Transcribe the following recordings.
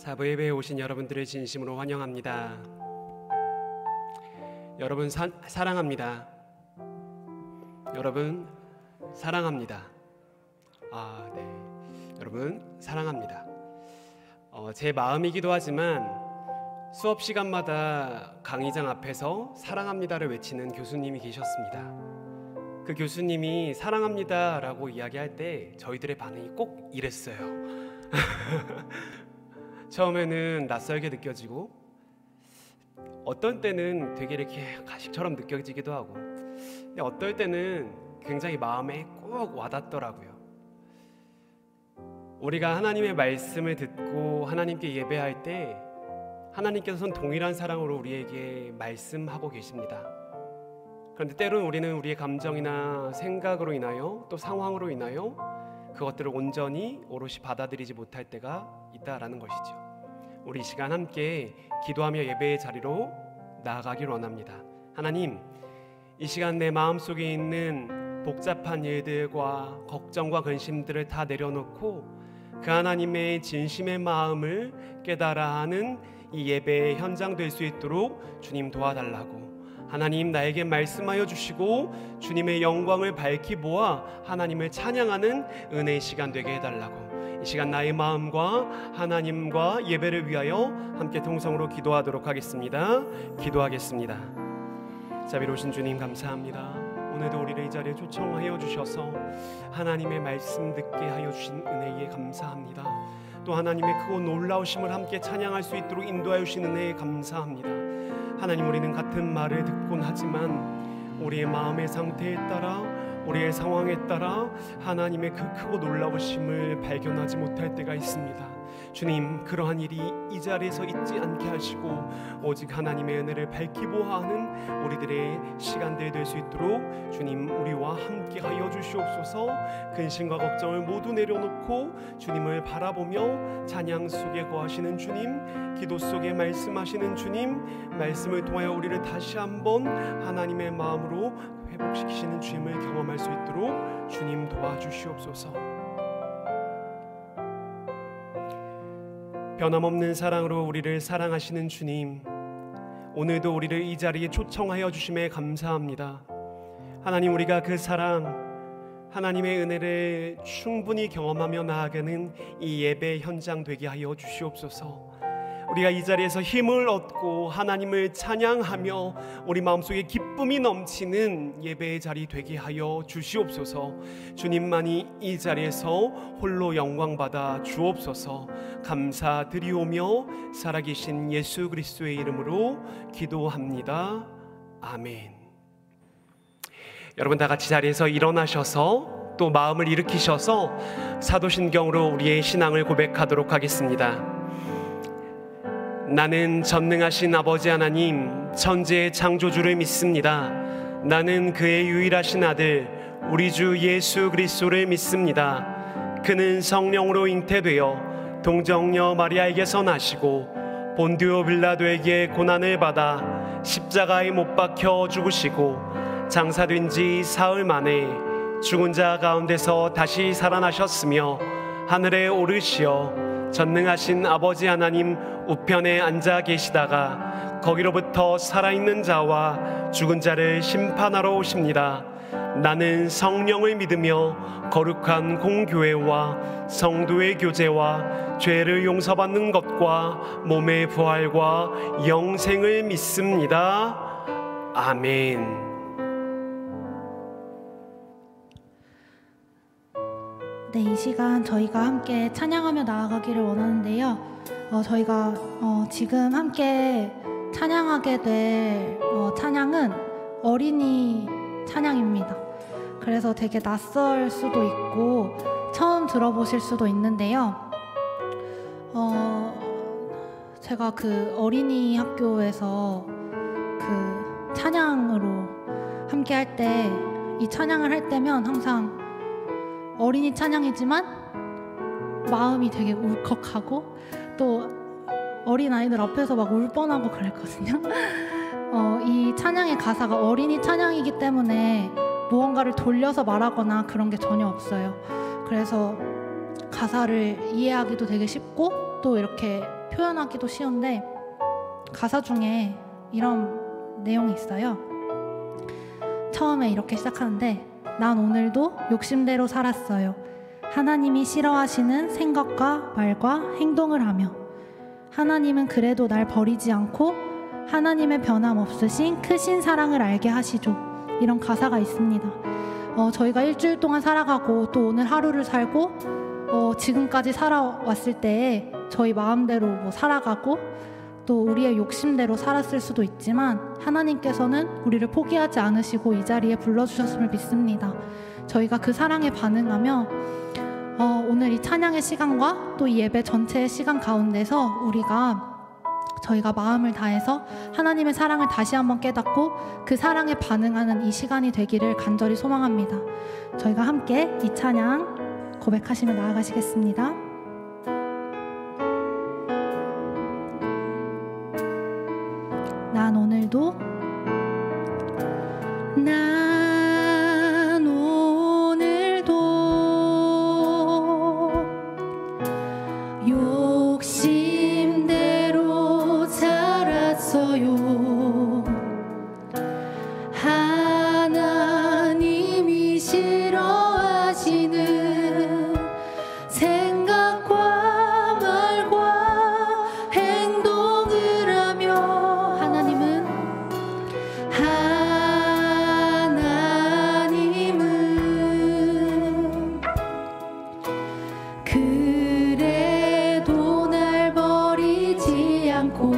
사부 예배에 오신 여러분들을 진심으로 환영합니다. 여러분 사랑합니다. 여러분 사랑합니다. 네. 여러분 사랑합니다. 제 마음이기도 하지만 수업 시간마다 강의장 앞에서 사랑합니다를 외치는 교수님이 계셨습니다. 그 교수님이 사랑합니다 라고 이야기할 때 저희들의 반응이 꼭 이랬어요. 처음에는 낯설게 느껴지고 어떤 때는 되게 이렇게 가식처럼 느껴지기도 하고, 근데 어떨 때는 굉장히 마음에 꼭 와닿더라고요. 우리가 하나님의 말씀을 듣고 하나님께 예배할 때 하나님께서는 동일한 사랑으로 우리에게 말씀하고 계십니다. 그런데 때로는 우리는 우리의 감정이나 생각으로 인하여 또 상황으로 인하여 그것들을 온전히 오롯이 받아들이지 못할 때가 있다라는 것이죠. 우리 이 시간 함께 기도하며 예배의 자리로 나아가길 원합니다. 하나님, 이 시간 내 마음속에 있는 복잡한 일들과 걱정과 근심들을 다 내려놓고 그 하나님의 진심의 마음을 깨달아 하는 이 예배의 현장 될 수 있도록 주님 도와달라고, 하나님 나에게 말씀하여 주시고 주님의 영광을 밝히 보아 하나님을 찬양하는 은혜의 시간 되게 해달라고, 이 시간 나의 마음과 하나님과 예배를 위하여 함께 통성으로 기도하도록 하겠습니다. 기도하겠습니다. 자비로우신 주님 감사합니다. 오늘도 우리를 이 자리에 초청하여 주셔서 하나님의 말씀 듣게 하여 주신 은혜에 감사합니다. 또 하나님의 크고 놀라우심을 함께 찬양할 수 있도록 인도하여 주신 은혜에 감사합니다. 하나님, 우리는 같은 말을 듣곤 하지만 우리의 마음의 상태에 따라, 우리의 상황에 따라 하나님의 그 크고 놀라우심을 발견하지 못할 때가 있습니다. 주님, 그러한 일이 이 자리에서 있지 않게 하시고 오직 하나님의 은혜를 밝히 보아하는 우리들의 시간들 될 수 있도록 주님 우리와 함께 하여 주시옵소서. 근심과 걱정을 모두 내려놓고 주님을 바라보며 찬양 속에 거하시는 주님, 기도 속에 말씀하시는 주님, 말씀을 통하여 우리를 다시 한번 하나님의 마음으로 회복시키시는 주님을 경험할 수 있도록 주님 도와주시옵소서. 변함없는 사랑으로 우리를 사랑하시는 주님, 오늘도 우리를 이 자리에 초청하여 주심에 감사합니다. 하나님, 우리가 그 사랑, 하나님의 은혜를 충분히 경험하며 나아가는 이 예배 현장 되게 하여 주시옵소서. 우리가 이 자리에서 힘을 얻고 하나님을 찬양하며 우리 마음속에 기쁨이 넘치는 예배의 자리 되게 하여 주시옵소서. 주님만이 이 자리에서 홀로 영광받아 주옵소서. 감사드리오며 살아계신 예수 그리스도의 이름으로 기도합니다. 아멘. 여러분 다 같이 자리에서 일어나셔서 또 마음을 일으키셔서 사도신경으로 우리의 신앙을 고백하도록 하겠습니다. 나는 전능하신 아버지 하나님, 천지의 창조주를 믿습니다. 나는 그의 유일하신 아들 우리 주 예수 그리스도를 믿습니다. 그는 성령으로 잉태되어 동정녀 마리아에게서 나시고 본디오 빌라도에게 고난을 받아 십자가에 못 박혀 죽으시고 장사된 지 사흘 만에 죽은 자 가운데서 다시 살아나셨으며 하늘에 오르시어 전능하신 아버지 하나님 우편에 앉아 계시다가 거기로부터 살아있는 자와 죽은 자를 심판하러 오십니다. 나는 성령을 믿으며 거룩한 공교회와 성도의 교제와 죄를 용서받는 것과 몸의 부활과 영생을 믿습니다. 아멘. 네, 이 시간 저희가 함께 찬양하며 나아가기를 원하는데요. 저희가 지금 함께 찬양하게 될 찬양은 어린이 찬양입니다. 그래서 되게 낯설 수도 있고 처음 들어보실 수도 있는데요. 제가 그 어린이 학교에서 그 찬양으로 함께 할 때, 이 찬양을 할 때면 항상 어린이 찬양이지만 마음이 되게 울컥하고 또 어린 아이들 앞에서 막 울 뻔하고 그랬거든요. 이 찬양의 가사가 어린이 찬양이기 때문에 무언가를 돌려서 말하거나 그런 게 전혀 없어요. 그래서 가사를 이해하기도 되게 쉽고 또 이렇게 표현하기도 쉬운데 가사 중에 이런 내용이 있어요. 처음에 이렇게 시작하는데 난 오늘도 욕심대로 살았어요. 하나님이 싫어하시는 생각과 말과 행동을 하며 하나님은 그래도 날 버리지 않고 하나님의 변함없으신 크신 사랑을 알게 하시죠. 이런 가사가 있습니다. 저희가 일주일 동안 살아가고 또 오늘 하루를 살고 지금까지 살아왔을 때 저희 마음대로 살아가고 또 우리의 욕심대로 살았을 수도 있지만 하나님께서는 우리를 포기하지 않으시고 이 자리에 불러주셨음을 믿습니다. 저희가 그 사랑에 반응하며 오늘 이 찬양의 시간과 또 이 예배 전체의 시간 가운데서 저희가 마음을 다해서 하나님의 사랑을 다시 한번 깨닫고 그 사랑에 반응하는 이 시간이 되기를 간절히 소망합니다. 저희가 함께 이 찬양 고백하시며 나아가시겠습니다. 난 오늘도 욕심대로 살았어요. 하나님이 싫어하시는 생각과 말과 행동을 하며 하나님은 그래도 날 버리지 않고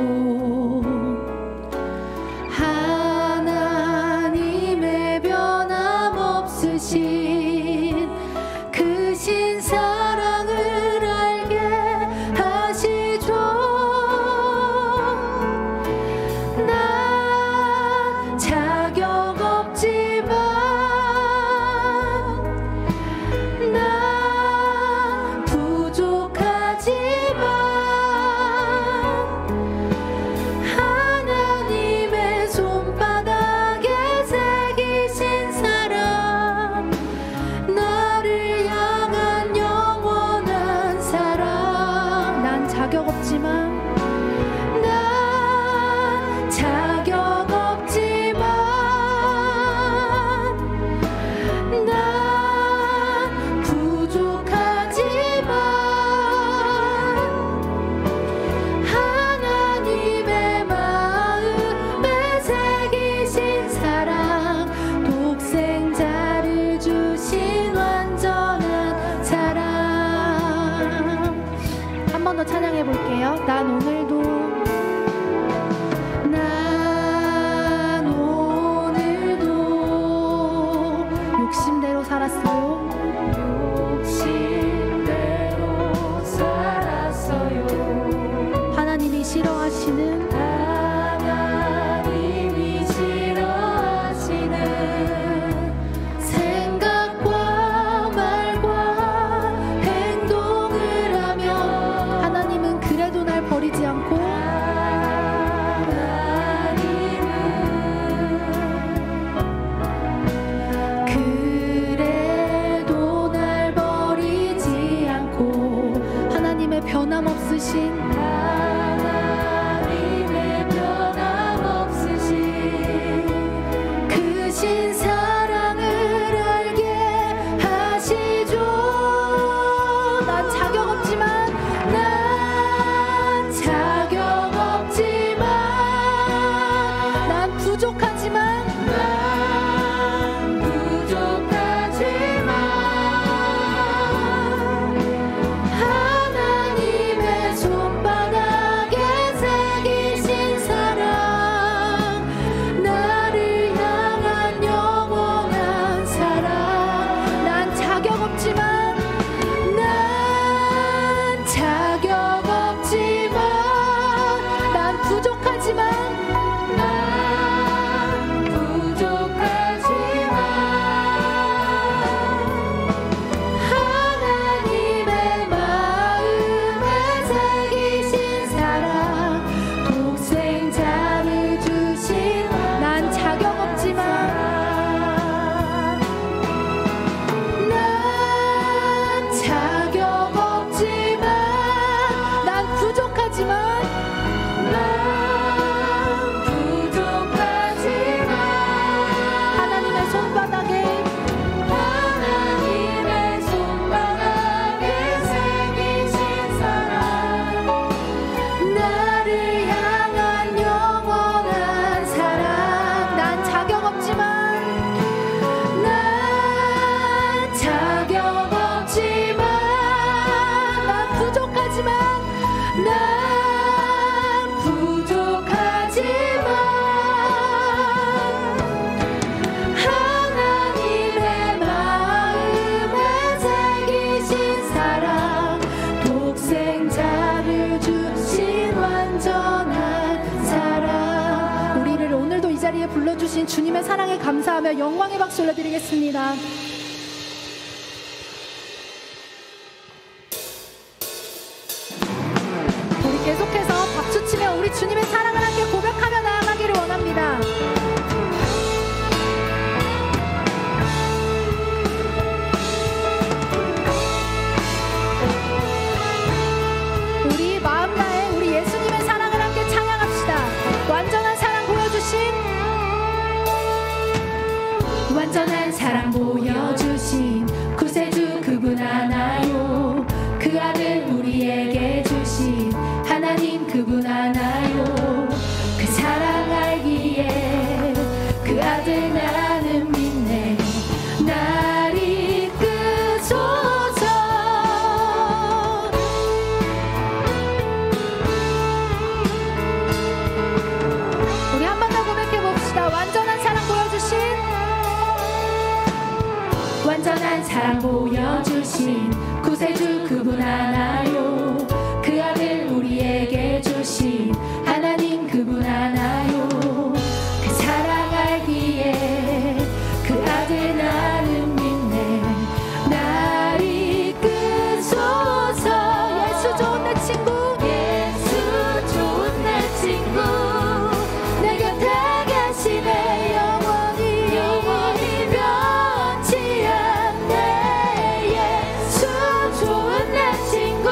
하나님의 변함없으신 크신 사랑을 알게 하시죠. 난 자격 없지만 난 부족하지만 하나님의 손바닥에 새기신 사랑, 나를 향한 영원한 사랑. 난 자격 없지만 난 자격 없지만 난 부족하지만 하나님의 마음에 새기신 사랑, 독생자를 주신 완전한 사랑. 한 번 더 찬양해 볼게요. 난 오늘도 욕심대로 살았어요. 욕심대로 살았어요. 하나님이 싫어하시는 생각과 말과 행동을 하며 하나님은 그래도 날 버리지 않고 그래도 주신 주님의 사랑에 감사하며 영광의 박수 올려드리겠습니다. 우리 계속해서 박수치며 우리 주님의 사랑을 함께 고백하며 나아가기를 원합니다. 우리 마음 다해 우리 예수님의 사랑을 함께 찬양합시다. 완전한 사랑 보여주신 구세주 그분 하나요. 그 아들 우리에게 주신 하나님 그분 하나요. 그 사랑 알기에 그 아들 나는 믿네. 날 이끄소서. 우리 한 번 더 고백해 봅시다. 완전한 사랑 보여주신 구세주 그분 하나요. 그 아들 우리에게 주신 하나님 그분 하나요. 그 사랑 알기에 그 아들 나는 믿네. 날 이끄소서. 예수 좋은 내 친구, 예수 좋은 내 친구, 내 곁에 계시네. 영원히 변치 않네. 예수 좋은 내 친구,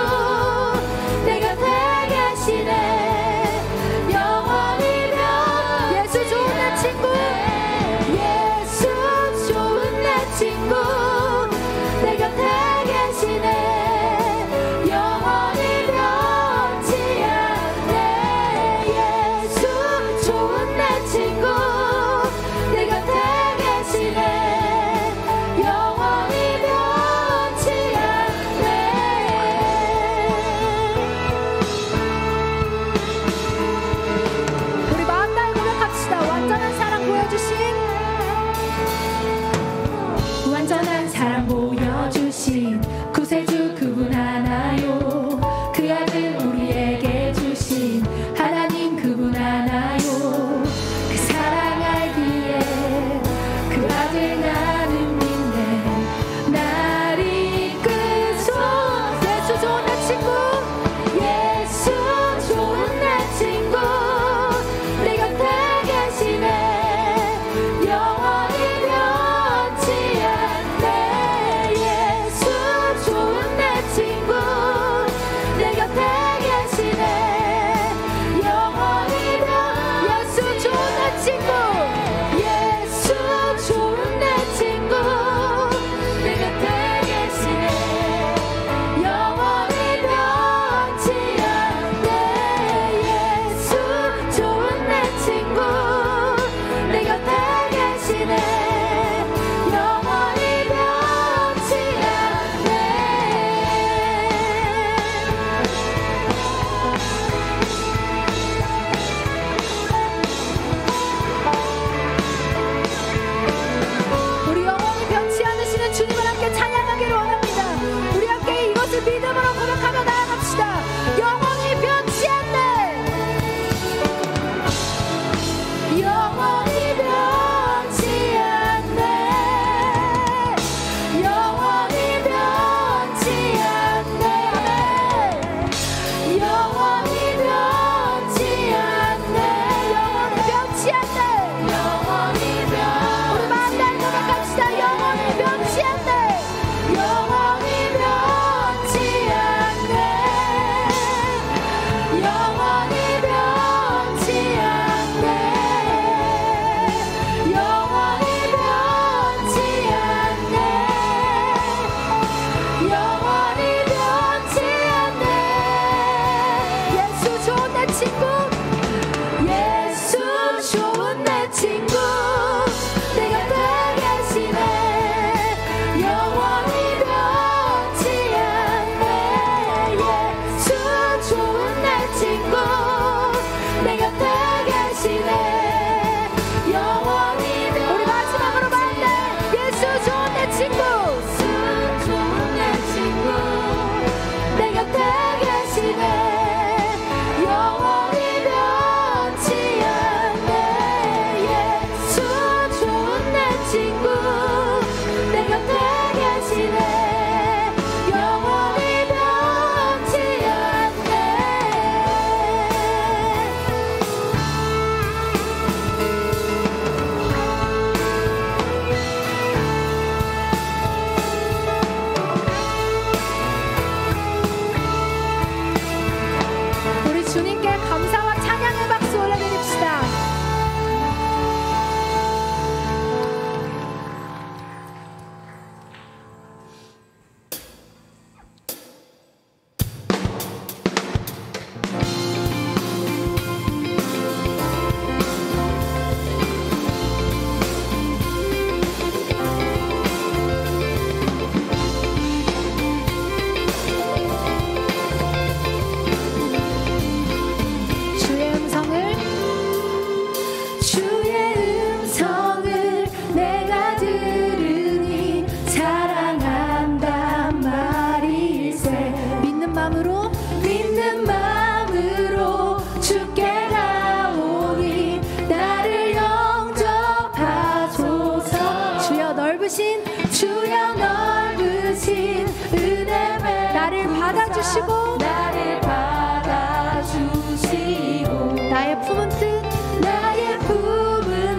주신 은혜 나를 받아주시고 나의 품은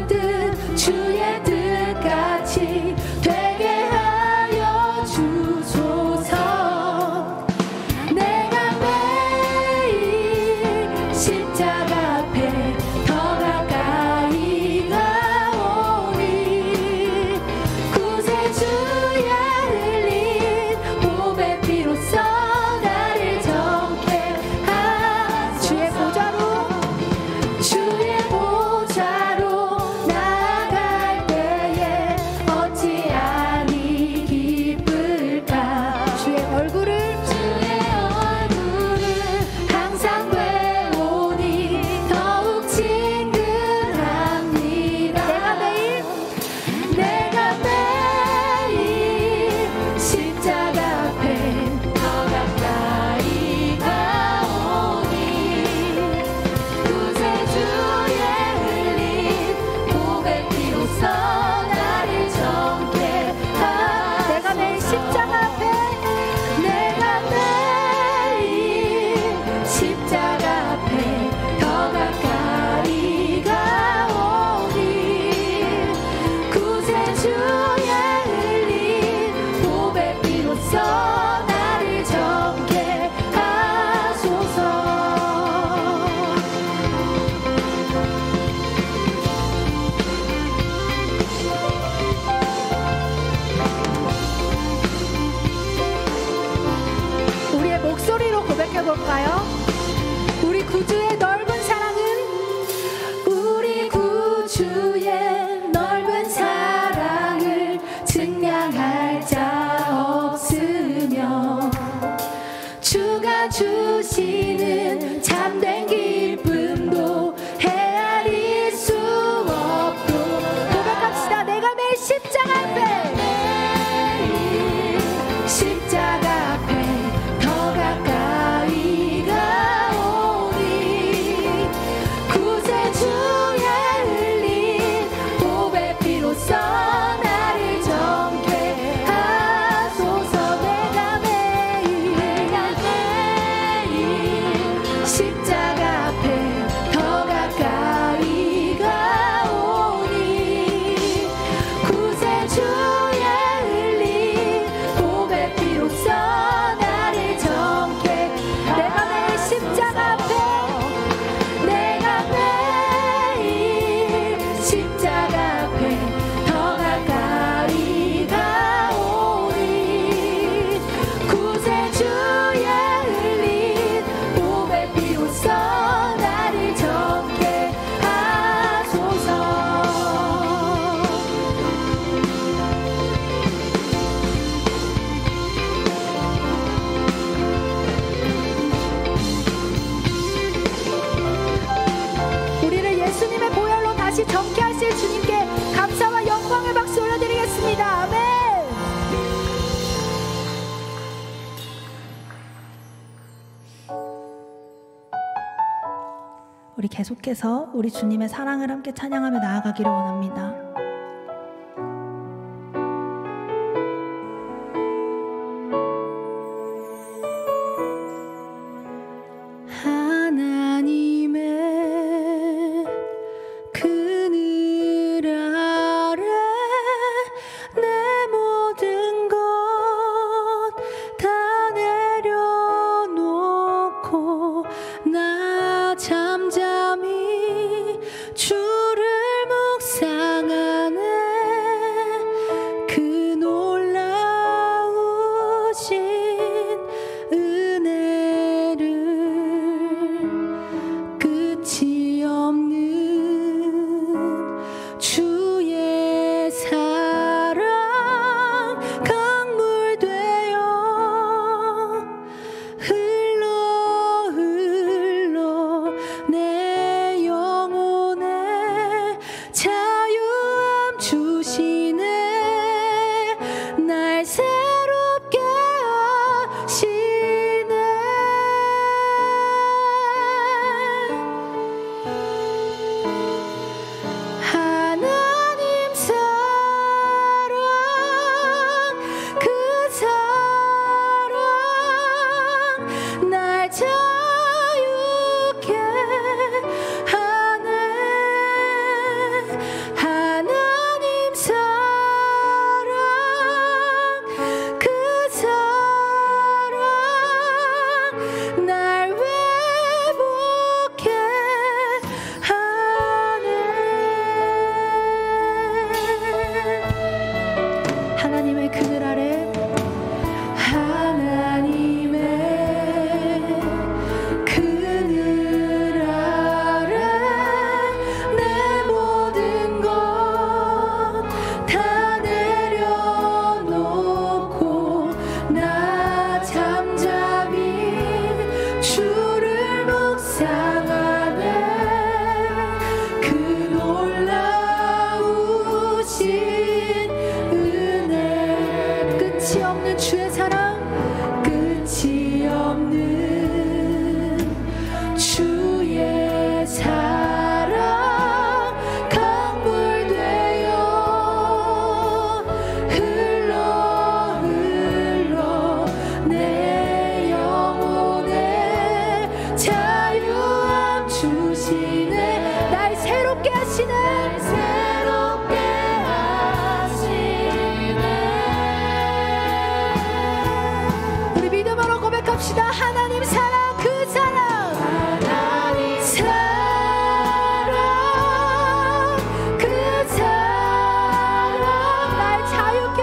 뜻 주의 뜻같이 되게 하여 주소서. 내가 매일 십자가 앞에 더 가까이 가오니 구세주의 흘린 몸의 피로써 나를 정케 하. 주의 보좌로 나아갈 때에 어찌하니 기쁠까. 주의 얼굴을 항상 배우니 더욱 친근합니다. 내가 매일 십자가 앞에 더 가까이 가오니 구세주의 흘린 몸의 피로써 나를 정케 하. 내가 매일 십자가 앞에 더 가까이 가오니 구세주의 흘린 몸의 피로써 나를 정케 하소서. 우리의 목소리로 고백해 볼까요? 우리 구주의 넓은 사랑은, 우리 구주의 넓은 사랑을 증량할 자 없으며 주가 주시는 참된 기쁨도 헤아릴 수 없도. 고백합시다. 내가 매일 십자가 앞에 더 가까이 가오니 구세주의 흘린 몸의 피로써 나를 정케 하소서. 내가 매일 십자가 앞에 더 가까이 가오니 구세주의 흘린 몸의 피로써 나를 정케. 내가 매일 십자가 앞에 더 가까이 가오니 구세주의 흘린 몸의 피로써 나를 정케 하소서. 우리를 예수님의 보혈로 다시 정케 하실 주님께 감사와 영광의 박수 올려드리겠습니다. 아멘. 우리 계속해서 우리 주님의 사랑을 함께 찬양하며 나아가기를 원합니다. 하나님의 그늘 아래 내 모든 것 다 내려놓고 나 잠잠히 주를 묵상하 끝이 없는 주의 사랑, 끝이 없는 주의 사랑 강물되어 흘러 내 영혼에 자유함 주시네. 날 새롭게 하시네. 우리 믿음으로 고백합시다. 하나님 사랑, 그 사랑, 하나님 사랑, 그 사랑 날 자유케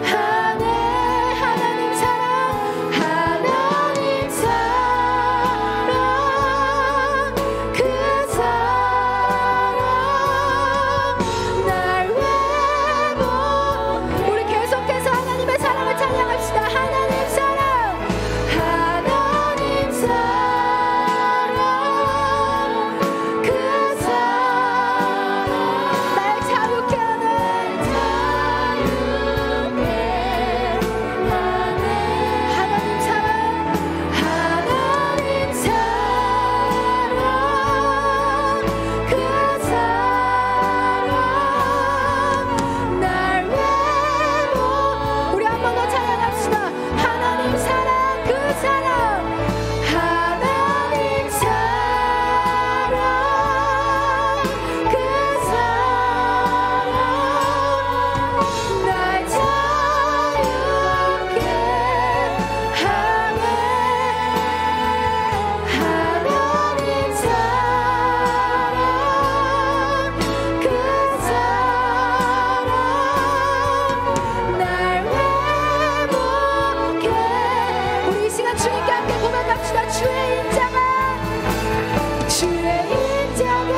하네. 하나님 사랑, 하나님 사랑, 그 사랑 날 외모. 우리 계속해서 하나님의 사랑을 찬양합시다. 하나님 사랑, 하나님 사랑, 그 사랑 날 자유케 하네. 하나님 사랑, 하나님 사랑, 그 사랑 날 외모. 우리 한 번 더 찬양합시다. 하나님 사랑, 그 사랑, 하나님 사랑, 그 사랑 날 자유케 하네. 하나님 사랑, 그 사랑 날 회복해. 우리 이 시간 주님께 함께 고백합시다. 주의 인자가, 주의 인자가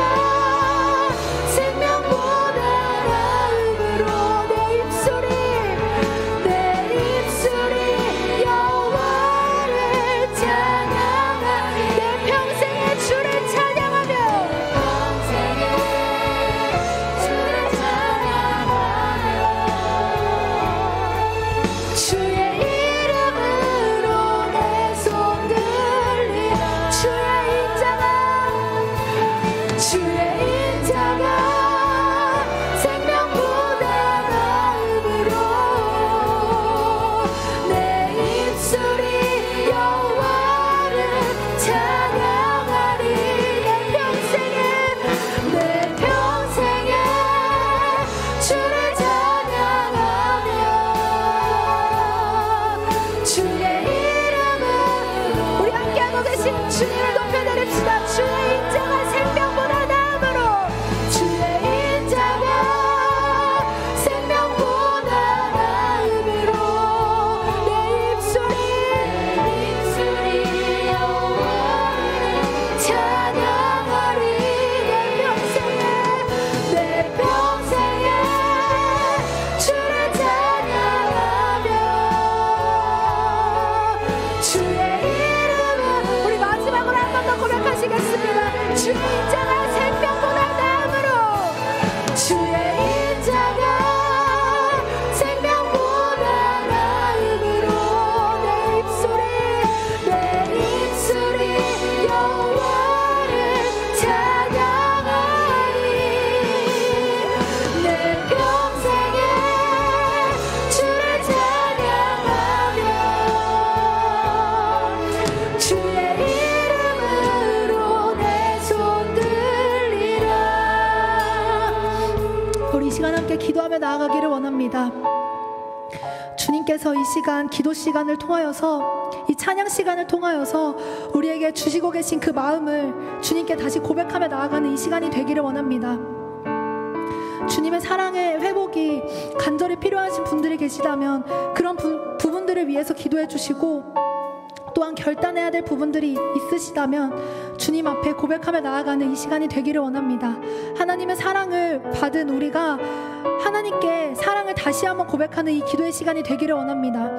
생명보다 나음으로 내 입술이 여호와를 찬양하. 내 평생에 주를 찬양하며, 주의 이름으로 내 손 들리라. 주의 인자가 생명보다 나음으로 내 입술이 여호와를 찬양하리. 내 평생에 주를 찬양하며, 주의 이름은. 우리 함께하고 계신 주님을 높여드립시다. 주의 인자가 생명보다 나음으로, 주의 인자가 생명보다 나음으로 내 입술이 여호와를 찬양하리. 내 평생에 주를 찬양하며, 주의 이름은. 우리 마지막으로 한 번 더 고백하시겠습니다. 주의 인자가 생명보다 나음으로, 주의 인자가 생명보다 나음으로 내 입술이 여호와를 찬양하리. 내 평생에 주를 찬양하며, 주의 이름으로 내 손 들리라. 우리 이 시간 함께 기도하며 나아가기를 원합니다. 주님께서 이 시간, 기도 시간을 통하여서, 이 찬양 시간을 통하여서 우리에게 주시고 계신 그 마음을 주님께 다시 고백하며 나아가는 이 시간이 되기를 원합니다. 주님의 사랑의 회복이 간절히 필요하신 분들이 계시다면 그런 부분들을 위해서 기도해 주시고, 또한 결단해야 될 부분들이 있으시다면 주님 앞에 고백하며 나아가는 이 시간이 되기를 원합니다. 하나님의 사랑을 받은 우리가 하나님께 사랑을 다시 한번 고백하는 이 기도의 시간이 되기를 원합니다.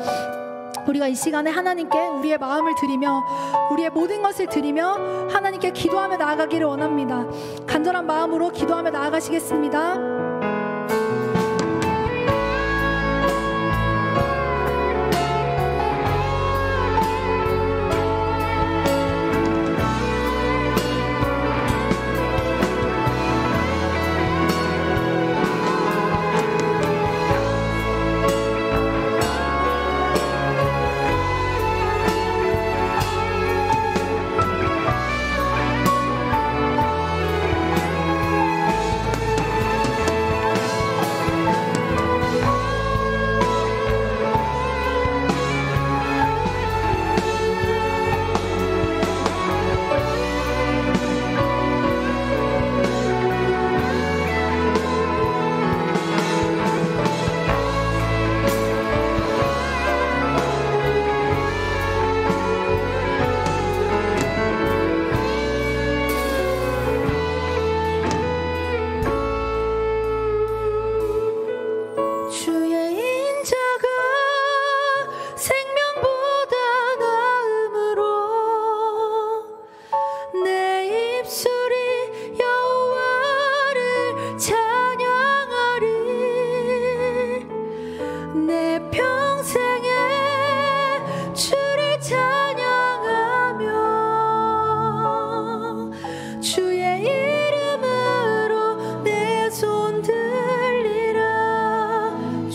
우리가 이 시간에 하나님께 우리의 마음을 드리며 우리의 모든 것을 드리며 하나님께 기도하며 나아가기를 원합니다. 간절한 마음으로 기도하며 나아가시겠습니다.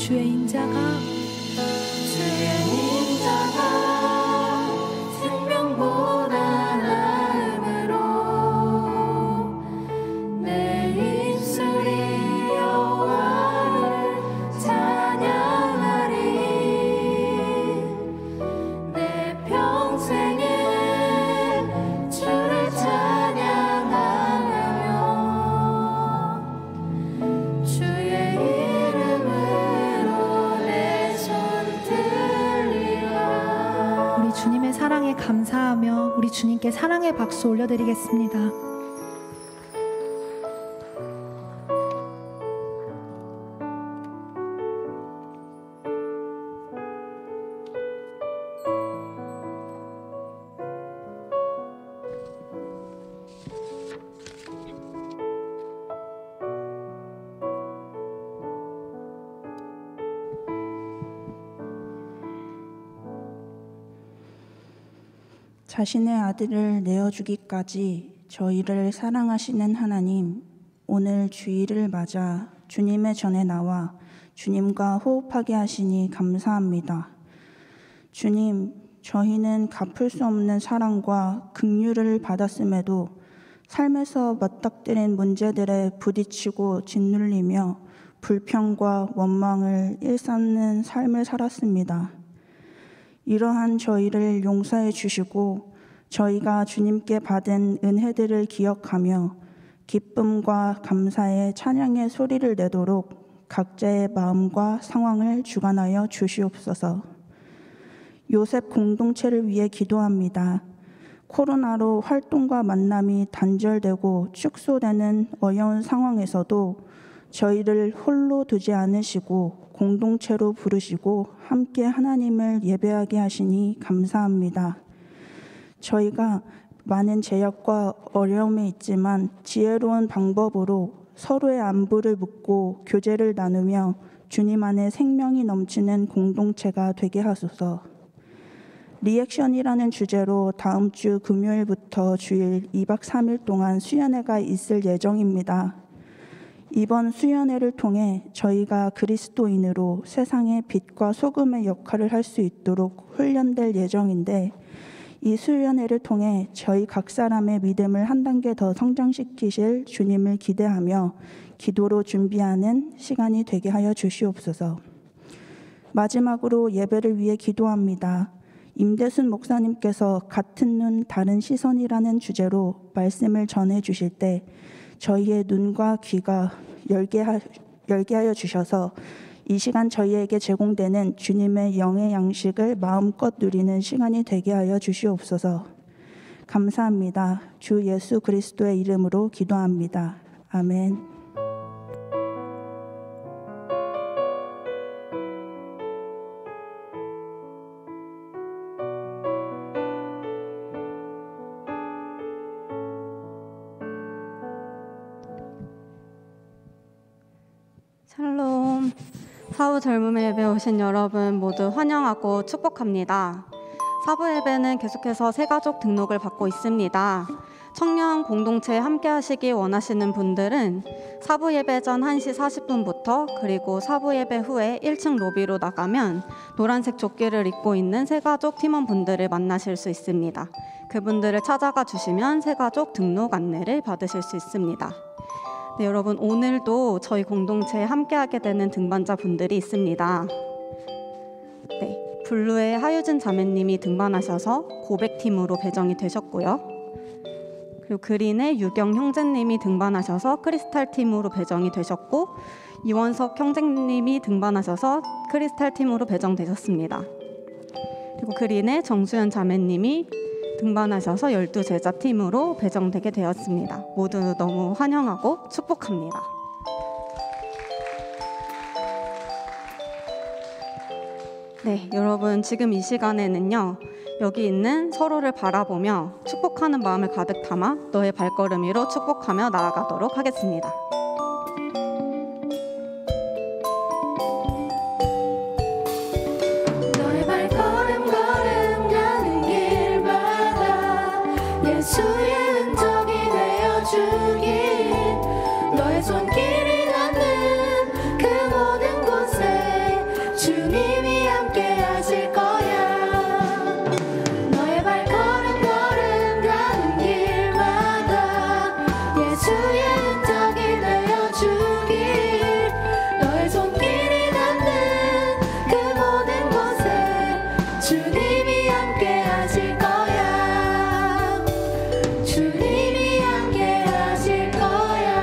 주의 인자가 생명보다 나음으로 내 입술이 여호와를 찬양하리. 내 평생에 주를 찬양하며 주의 이름으로 내 손 들리라. 우리 주님의 사랑에 감사하며 우리 주님께 사랑의 박수 올려드리겠습니다. 자신의 아들을 내어주기까지 저희를 사랑하시는 하나님, 오늘 주일을 맞아 주님의 전에 나와 주님과 호흡하게 하시니 감사합니다. 주님, 저희는 갚을 수 없는 사랑과 긍휼을 받았음에도 삶에서 맞닥뜨린 문제들에 부딪히고 짓눌리며 불평과 원망을 일삼는 삶을 살았습니다. 이러한 저희를 용서해 주시고 저희가 주님께 받은 은혜들을 기억하며 기쁨과 감사의 찬양의 소리를 내도록 각자의 마음과 상황을 주관하여 주시옵소서. 요셉 공동체를 위해 기도합니다. 코로나로 활동과 만남이 단절되고 축소되는 어려운 상황에서도 저희를 홀로 두지 않으시고 공동체로 부르시고 함께 하나님을 예배하게 하시니 감사합니다. 저희가 많은 제약과 어려움이 있지만 지혜로운 방법으로 서로의 안부를 묻고 교제를 나누며 주님 안에 생명이 넘치는 공동체가 되게 하소서. 리액션이라는 주제로 다음 주 금요일부터 주일 2박 3일 동안 수련회가 있을 예정입니다. 이번 수련회를 통해 저희가 그리스도인으로 세상의 빛과 소금의 역할을 할 수 있도록 훈련될 예정인데, 이 수련회를 통해 저희 각 사람의 믿음을 한 단계 더 성장시키실 주님을 기대하며 기도로 준비하는 시간이 되게 하여 주시옵소서. 마지막으로 예배를 위해 기도합니다. 임대순 목사님께서 같은 눈 다른 시선이라는 주제로 말씀을 전해 주실 때 저희의 눈과 귀가 열게 하여 주셔서 이 시간 저희에게 제공되는 주님의 영의 양식을 마음껏 누리는 시간이 되게 하여 주시옵소서. 감사합니다. 주 예수 그리스도의 이름으로 기도합니다. 아멘. 샬롬. 사부 젊음의 예배 오신 여러분 모두 환영하고 축복합니다. 사부 예배는 계속해서 새가족 등록을 받고 있습니다. 청년 공동체에 함께 하시기 원하시는 분들은 사부 예배 전 1시 40분부터 그리고 사부 예배 후에 1층 로비로 나가면 노란색 조끼를 입고 있는 새가족 팀원분들을 만나실 수 있습니다. 그분들을 찾아가 주시면 새가족 등록 안내를 받으실 수 있습니다. 네, 여러분 오늘도 저희 공동체에 함께하게 되는 등반자 분들이 있습니다. 네, 블루의 하유진 자매님이 등반하셔서 고백팀으로 배정이 되셨고요. 그리고 그린의 유경 형제님이 등반하셔서 크리스탈 팀으로 배정이 되셨고, 이원석 형제님이 등반하셔서 크리스탈 팀으로 배정되셨습니다. 그리고 그린의 정수연 자매님이 등반하셔서 12제자 팀으로 배정되게 되었습니다. 모두 너무 환영하고 축복합니다. 네, 여러분 지금 이 시간에는요, 여기 있는 서로를 바라보며 축복하는 마음을 가득 담아 너의 발걸음 위로 축복하며 나아가도록 하겠습니다. 너의 발걸음 걸음가는 길마다 예수의 흔적이 되어주길, 너의 손길이 닿는 그 모든 곳에 주님이 함께 하실 거야. 너의 발걸음 걸음 가는 길마다 예수의 흔적이 되어주길. 너의 손길이 닿는 그 모든 곳에 주님이 함께 하실 거야. 주님이 함께 하실 거야.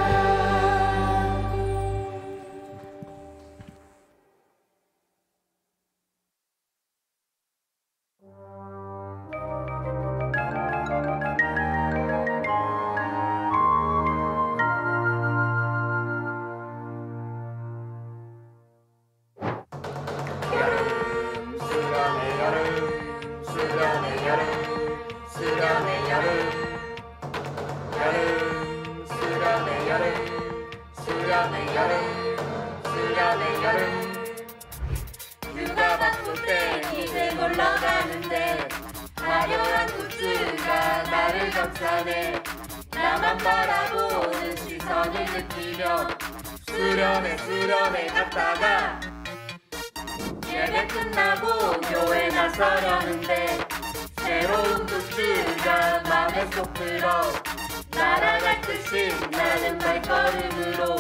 휴가 바쁠 때 이제 놀러 가는데 화려한 굿즈가 나를 감싸네. 나만 바라보는 시선을 느끼며 수련회 갔다가 예배 끝나고 교회 나서려는데 새로운 굿즈가 맘에 쏙 들어 날아갈 듯이 나는 발걸음으로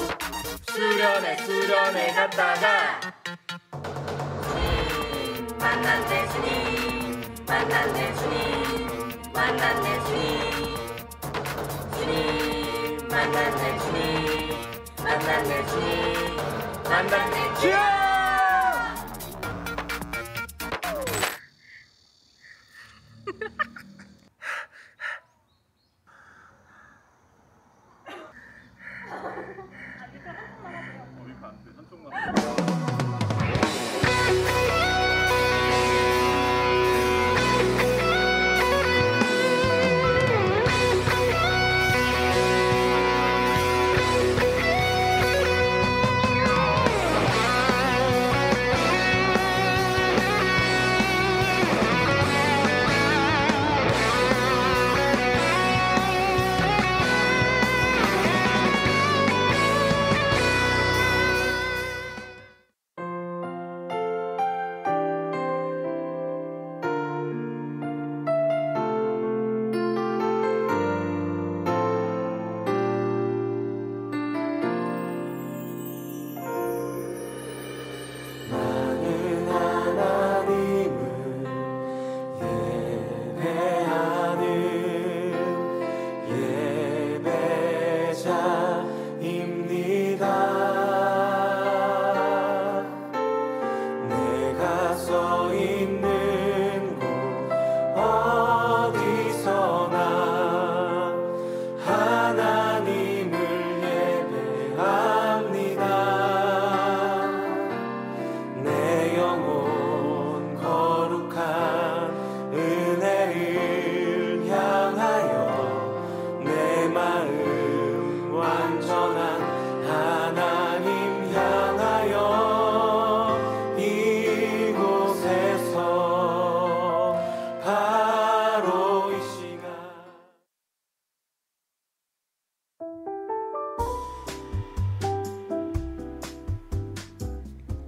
수련회 갔다가 만났네 주님, 만났네 주님, 만났네 주님, 주님, 만났네 주님, 만났네 주님, 만났네 주님.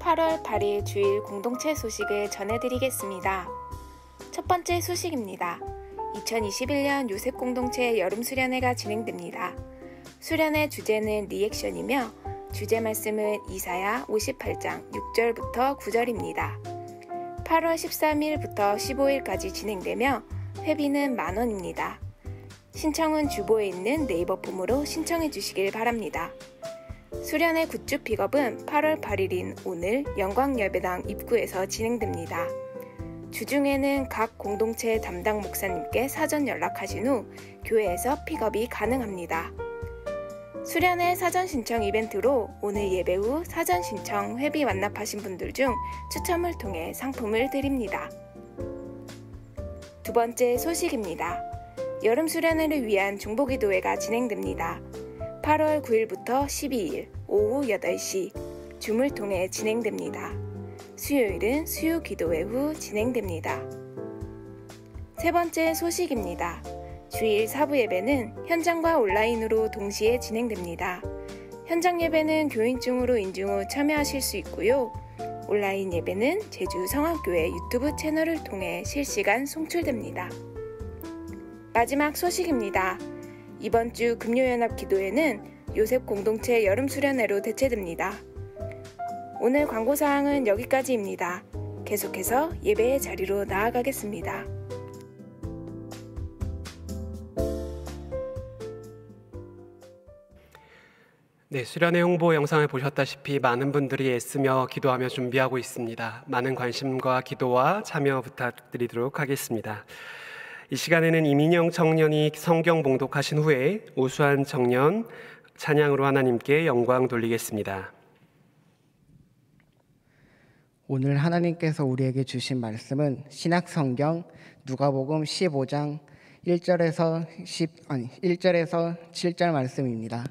(8월 8일) 주일 공동체 소식을 전해드리겠습니다. 첫 번째 소식입니다. 2021년 요셉 공동체 여름 수련회가 진행됩니다. 수련회 주제는 리액션이며 주제 말씀은 이사야 58장 6절부터 9절입니다. 8월 13일부터 15일까지 진행되며 회비는 만원입니다. 신청은 주보에 있는 네이버 폼으로 신청해 주시길 바랍니다. 수련회 굿즈 픽업은 8월 8일인 오늘 영광예배당 입구에서 진행됩니다. 주중에는 각 공동체 담당 목사님께 사전 연락하신 후 교회에서 픽업이 가능합니다. 수련회 사전 신청 이벤트로 오늘 예배 후 사전 신청 회비 완납하신 분들 중 추첨을 통해 상품을 드립니다. 두 번째 소식입니다. 여름 수련회를 위한 중보기도회가 진행됩니다. 8월 9일부터 12일 오후 8시 줌을 통해 진행됩니다. 수요일은 수요기도회 후 진행됩니다. 세 번째 소식입니다. 주일 사부 예배는 현장과 온라인으로 동시에 진행됩니다. 현장 예배는 교인 중으로 인증 후 참여하실 수 있고요. 온라인 예배는 제주 성화교회 유튜브 채널을 통해 실시간 송출됩니다. 마지막 소식입니다. 이번 주 금요연합 기도회는 요셉 공동체 여름 수련회로 대체됩니다. 오늘 광고사항은 여기까지입니다. 계속해서 예배의 자리로 나아가겠습니다. 네, 수련회 홍보 영상을 보셨다시피 많은 분들이 애쓰며 기도하며 준비하고 있습니다. 많은 관심과 기도와 참여 부탁드리도록 하겠습니다. 이 시간에는 이민영 청년이 성경 봉독하신 후에 오수환 청년 찬양으로 하나님께 영광 돌리겠습니다. 오늘 하나님께서 우리에게 주신 말씀은 신약성경 누가복음 15장 1절에서 7절 말씀입니다.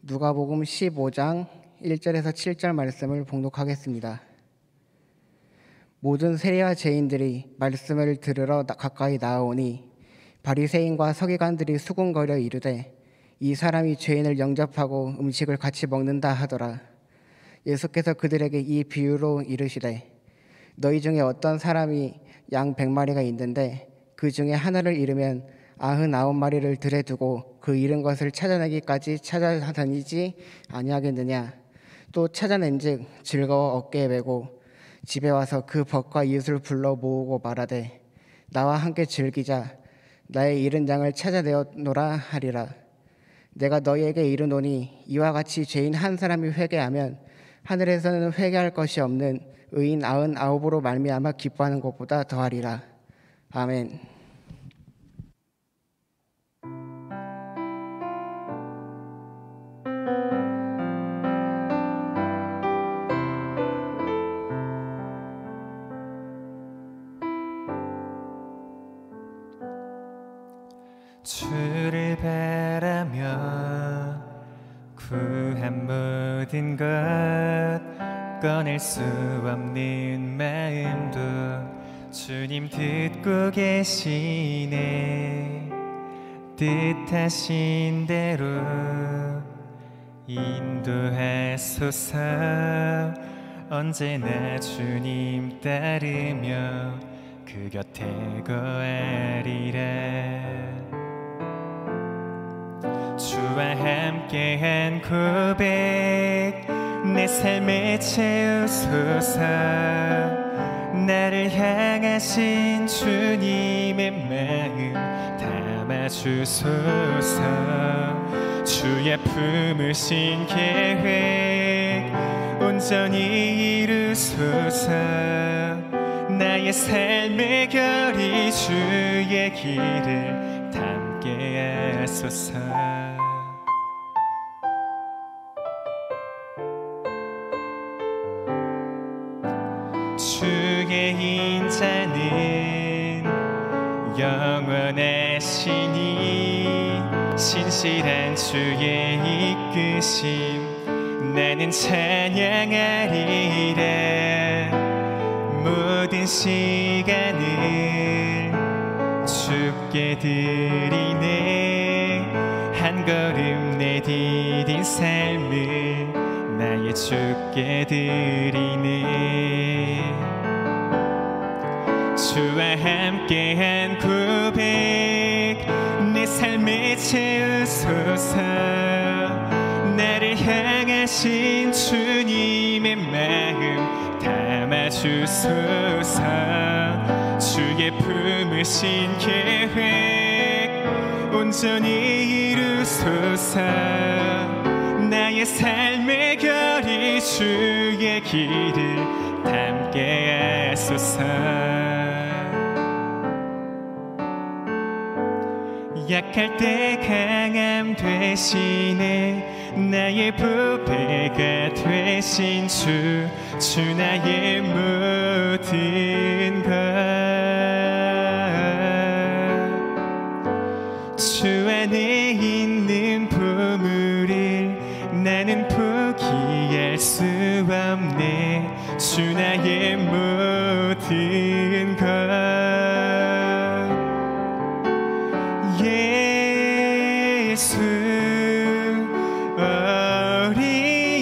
누가복음 15장 1절에서 7절 말씀을 봉독하겠습니다. 모든 세리와 죄인들이 말씀을 들으러 가까이 나아오니 바리새인과 서기관들이 수군거려 이르되 이 사람이 죄인을 영접하고 음식을 같이 먹는다 하더라. 예수께서 그들에게 이 비유로 이르시되 너희 중에 어떤 사람이 양 100마리가 있는데 그 중에 하나를 잃으면 99마리를 들에 두고 그 잃은 것을 찾아내기까지 찾아다니지 아니하겠느냐. 또 찾아낸즉 즐거워 어깨에 메고 집에 와서 그 벗과 이웃을 불러 모으고 말하되 나와 함께 즐기자. 나의 잃은 양을 찾아내었노라 하리라. 내가 너희에게 이르노니 이와 같이 죄인 한 사람이 회개하면 하늘에서는 회개할 것이 없는 의인 99으로 말미암아 기뻐하는 것보다 더하리라. 아멘. 주를 바라며 구한 모든 것 꺼낼 수 없는 마음도 주님 듣고 계시네. 뜻하신 대로 인도하소서. 언제나 주님 따르며 그 곁에 거하리라. 주와 함께한 고백 내 삶에 채우소서. 나를 향하신 주님의 마음 담아주소서. 주의 품으신 계획 온전히 이루소서. 나의 삶의 결이 주의 길을 담게 하소서. 주의 인자는 영원하시니 신실한 주의 이끄심 나는 찬양하리라. 모든 시간을 주께 드리네. 한 걸음 내디딘 삶을 나의 주께 드리네. 주와 함께한 고백 내 삶에 채우소서. 나를 향하신 주님의 마음 담아주소서. 주의 품으신 계획 온전히 이루소서. 나의 삶의 결이 주의 길을 담게 하소서. 약할 때 강함 되시네. 나의 보배가 되신 주 나의 모든 것. 주 안에 있는 보물을 나는 포기할 수 없네. 주 나의 모든 것. 예수 어린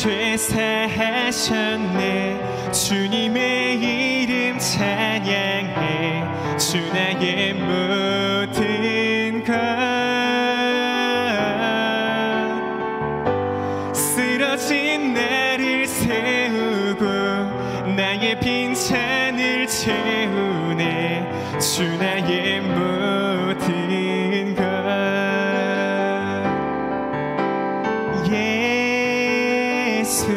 죄 사하셨네. 주님의 이름 찬양해. 주 나의 모든 것. 쓰러진 나를 세우고 나의 빈잔을 채우네. 주 나의 모든 것. 예수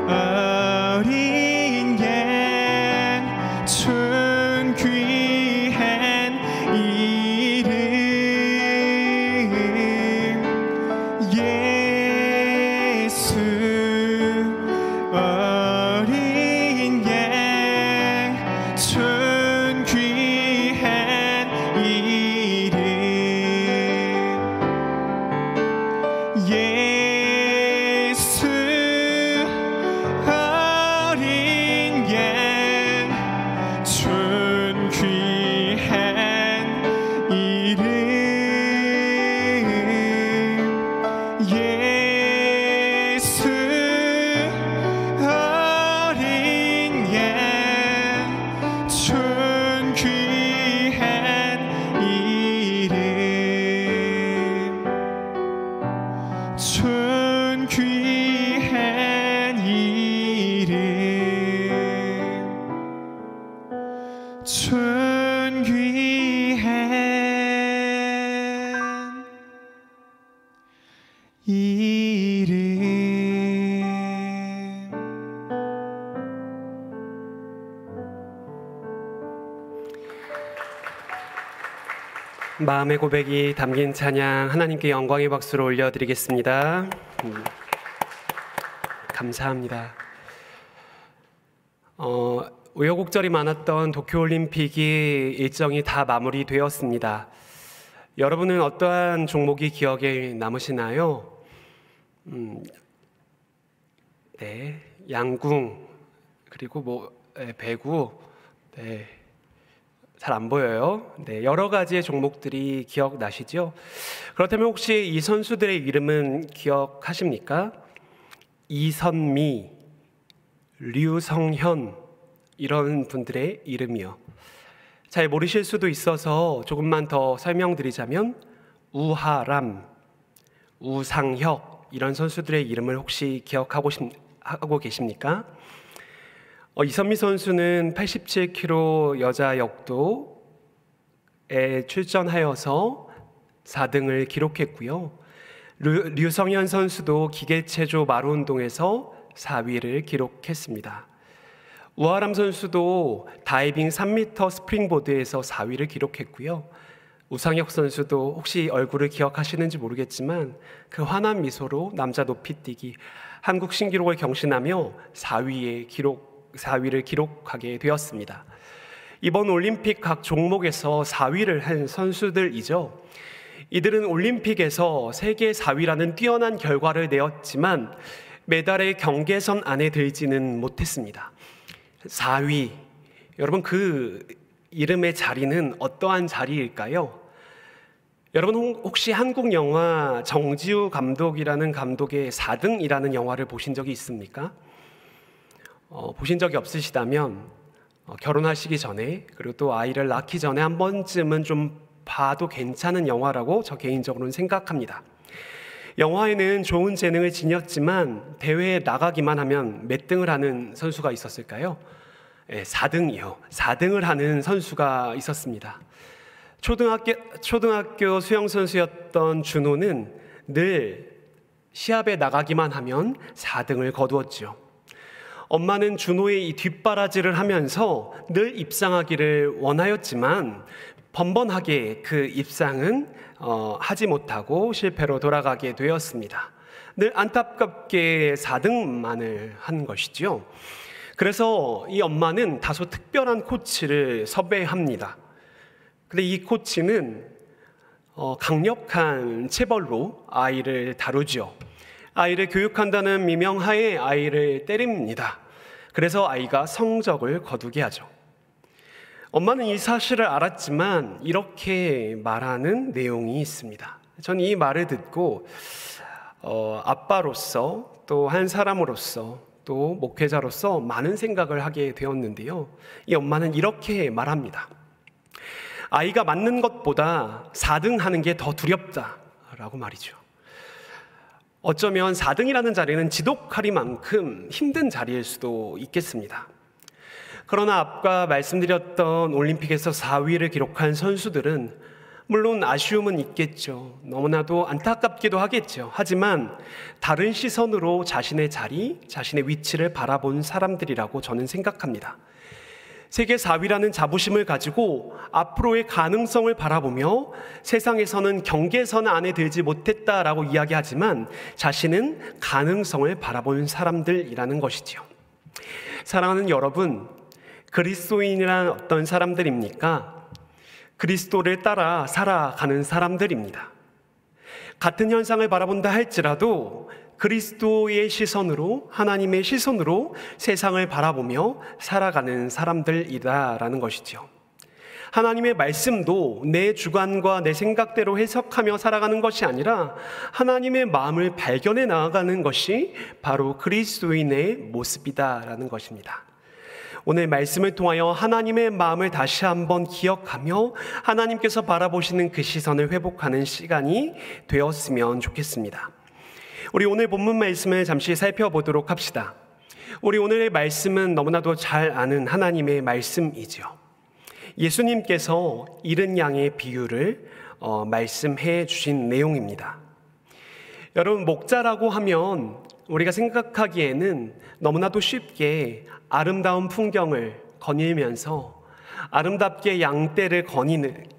어린 양 존귀한 이름. 예수 어린 양 존귀한 이름. 예수 어린 양 존귀한 이름. 예수 어린 양 존귀한 이름. 존귀한 이름. 존귀한 이름. 마음의 고백이 담긴 찬양 하나님께 영광의 박수로 올려드리겠습니다. 감사합니다. 우여곡절이 많았던 도쿄올림픽이 일정이 다 마무리되었습니다. 여러분은 어떠한 종목이 기억에 남으시나요? 네, 양궁, 그리고 배구, 네, 잘 안 보여요. 네, 여러 가지의 종목들이 기억나시죠? 그렇다면 혹시 이 선수들의 이름은 기억하십니까? 이선미, 류성현, 이런 분들의 이름이요. 잘 모르실 수도 있어서 조금만 더 설명드리자면 우하람, 우상혁, 이런 선수들의 이름을 혹시 기억하고 계십니까? 이선미 선수는 87kg 여자 역도에 출전하여서 4등을 기록했고요. 류성현 선수도 기계체조 마루운동에서 4위를 기록했습니다. 우하람 선수도 다이빙 3m 스프링보드에서 4위를 기록했고요. 우상혁 선수도 혹시 얼굴을 기억하시는지 모르겠지만 그 환한 미소로 남자 높이뛰기 한국 신기록을 경신하며 4위를 기록하게 되었습니다. 이번 올림픽 각 종목에서 4위를 한 선수들이죠. 이들은 올림픽에서 세계 4위라는 뛰어난 결과를 내었지만 메달의 경계선 안에 들지는 못했습니다. 4위, 여러분 그 이름의 자리는 어떠한 자리일까요? 여러분 혹시 한국 영화 정지우 감독이라는 감독의 4등이라는 영화를 보신 적이 있습니까? 보신 적이 없으시다면 결혼하시기 전에, 그리고 또 아이를 낳기 전에 한 번쯤은 좀 봐도 괜찮은 영화라고 저 개인적으로는 생각합니다. 영화에는 좋은 재능을 지녔지만 대회에 나가기만 하면 몇 등을 하는 선수가 있었을까요? 4등이요. 4등을 하는 선수가 있었습니다. 초등학교 수영 선수였던 준호는 늘 시합에 나가기만 하면 4등을 거두었죠. 엄마는 준호의 이 뒷바라지를 하면서 늘 입상하기를 원하였지만 번번하게 그 입상은 하지 못하고 실패로 돌아가게 되었습니다. 늘 안타깝게 4등만을 한 것이죠. 그래서 이 엄마는 다소 특별한 코치를 섭외합니다. 근데 이 코치는 강력한 체벌로 아이를 다루죠. 아이를 교육한다는 미명하에 아이를 때립니다. 그래서 아이가 성적을 거두게 하죠. 엄마는 이 사실을 알았지만 이렇게 말하는 내용이 있습니다. 저는 이 말을 듣고 아빠로서 또 한 사람으로서 또 목회자로서 많은 생각을 하게 되었는데요. 이 엄마는 이렇게 말합니다. 아이가 맞는 것보다 4등 하는 게 더 두렵다라고 말이죠. 어쩌면 4등이라는 자리는 지독하리만큼 힘든 자리일 수도 있겠습니다. 그러나 아까 말씀드렸던 올림픽에서 4위를 기록한 선수들은 물론 아쉬움은 있겠죠. 너무나도 안타깝기도 하겠죠. 하지만 다른 시선으로 자신의 자리, 자신의 위치를 바라본 사람들이라고 저는 생각합니다. 세계 4위라는 자부심을 가지고 앞으로의 가능성을 바라보며 세상에서는 경계선 안에 들지 못했다라고 이야기하지만 자신은 가능성을 바라본 사람들이라는 것이지요. 사랑하는 여러분, 그리스도인이란 어떤 사람들입니까? 그리스도를 따라 살아가는 사람들입니다. 같은 현상을 바라본다 할지라도 그리스도의 시선으로, 하나님의 시선으로 세상을 바라보며 살아가는 사람들이다라는 것이죠. 하나님의 말씀도 내 주관과 내 생각대로 해석하며 살아가는 것이 아니라 하나님의 마음을 발견해 나아가는 것이 바로 그리스도인의 모습이다라는 것입니다. 오늘 말씀을 통하여 하나님의 마음을 다시 한번 기억하며 하나님께서 바라보시는 그 시선을 회복하는 시간이 되었으면 좋겠습니다. 우리 오늘 본문 말씀을 잠시 살펴보도록 합시다. 우리 오늘의 말씀은 너무나도 잘 아는 하나님의 말씀이죠. 예수님께서 잃은 양의 비유를 말씀해 주신 내용입니다. 여러분, 목자라고 하면 우리가 생각하기에는 너무나도 쉽게 아름다운 풍경을 거닐면서 아름답게 양떼를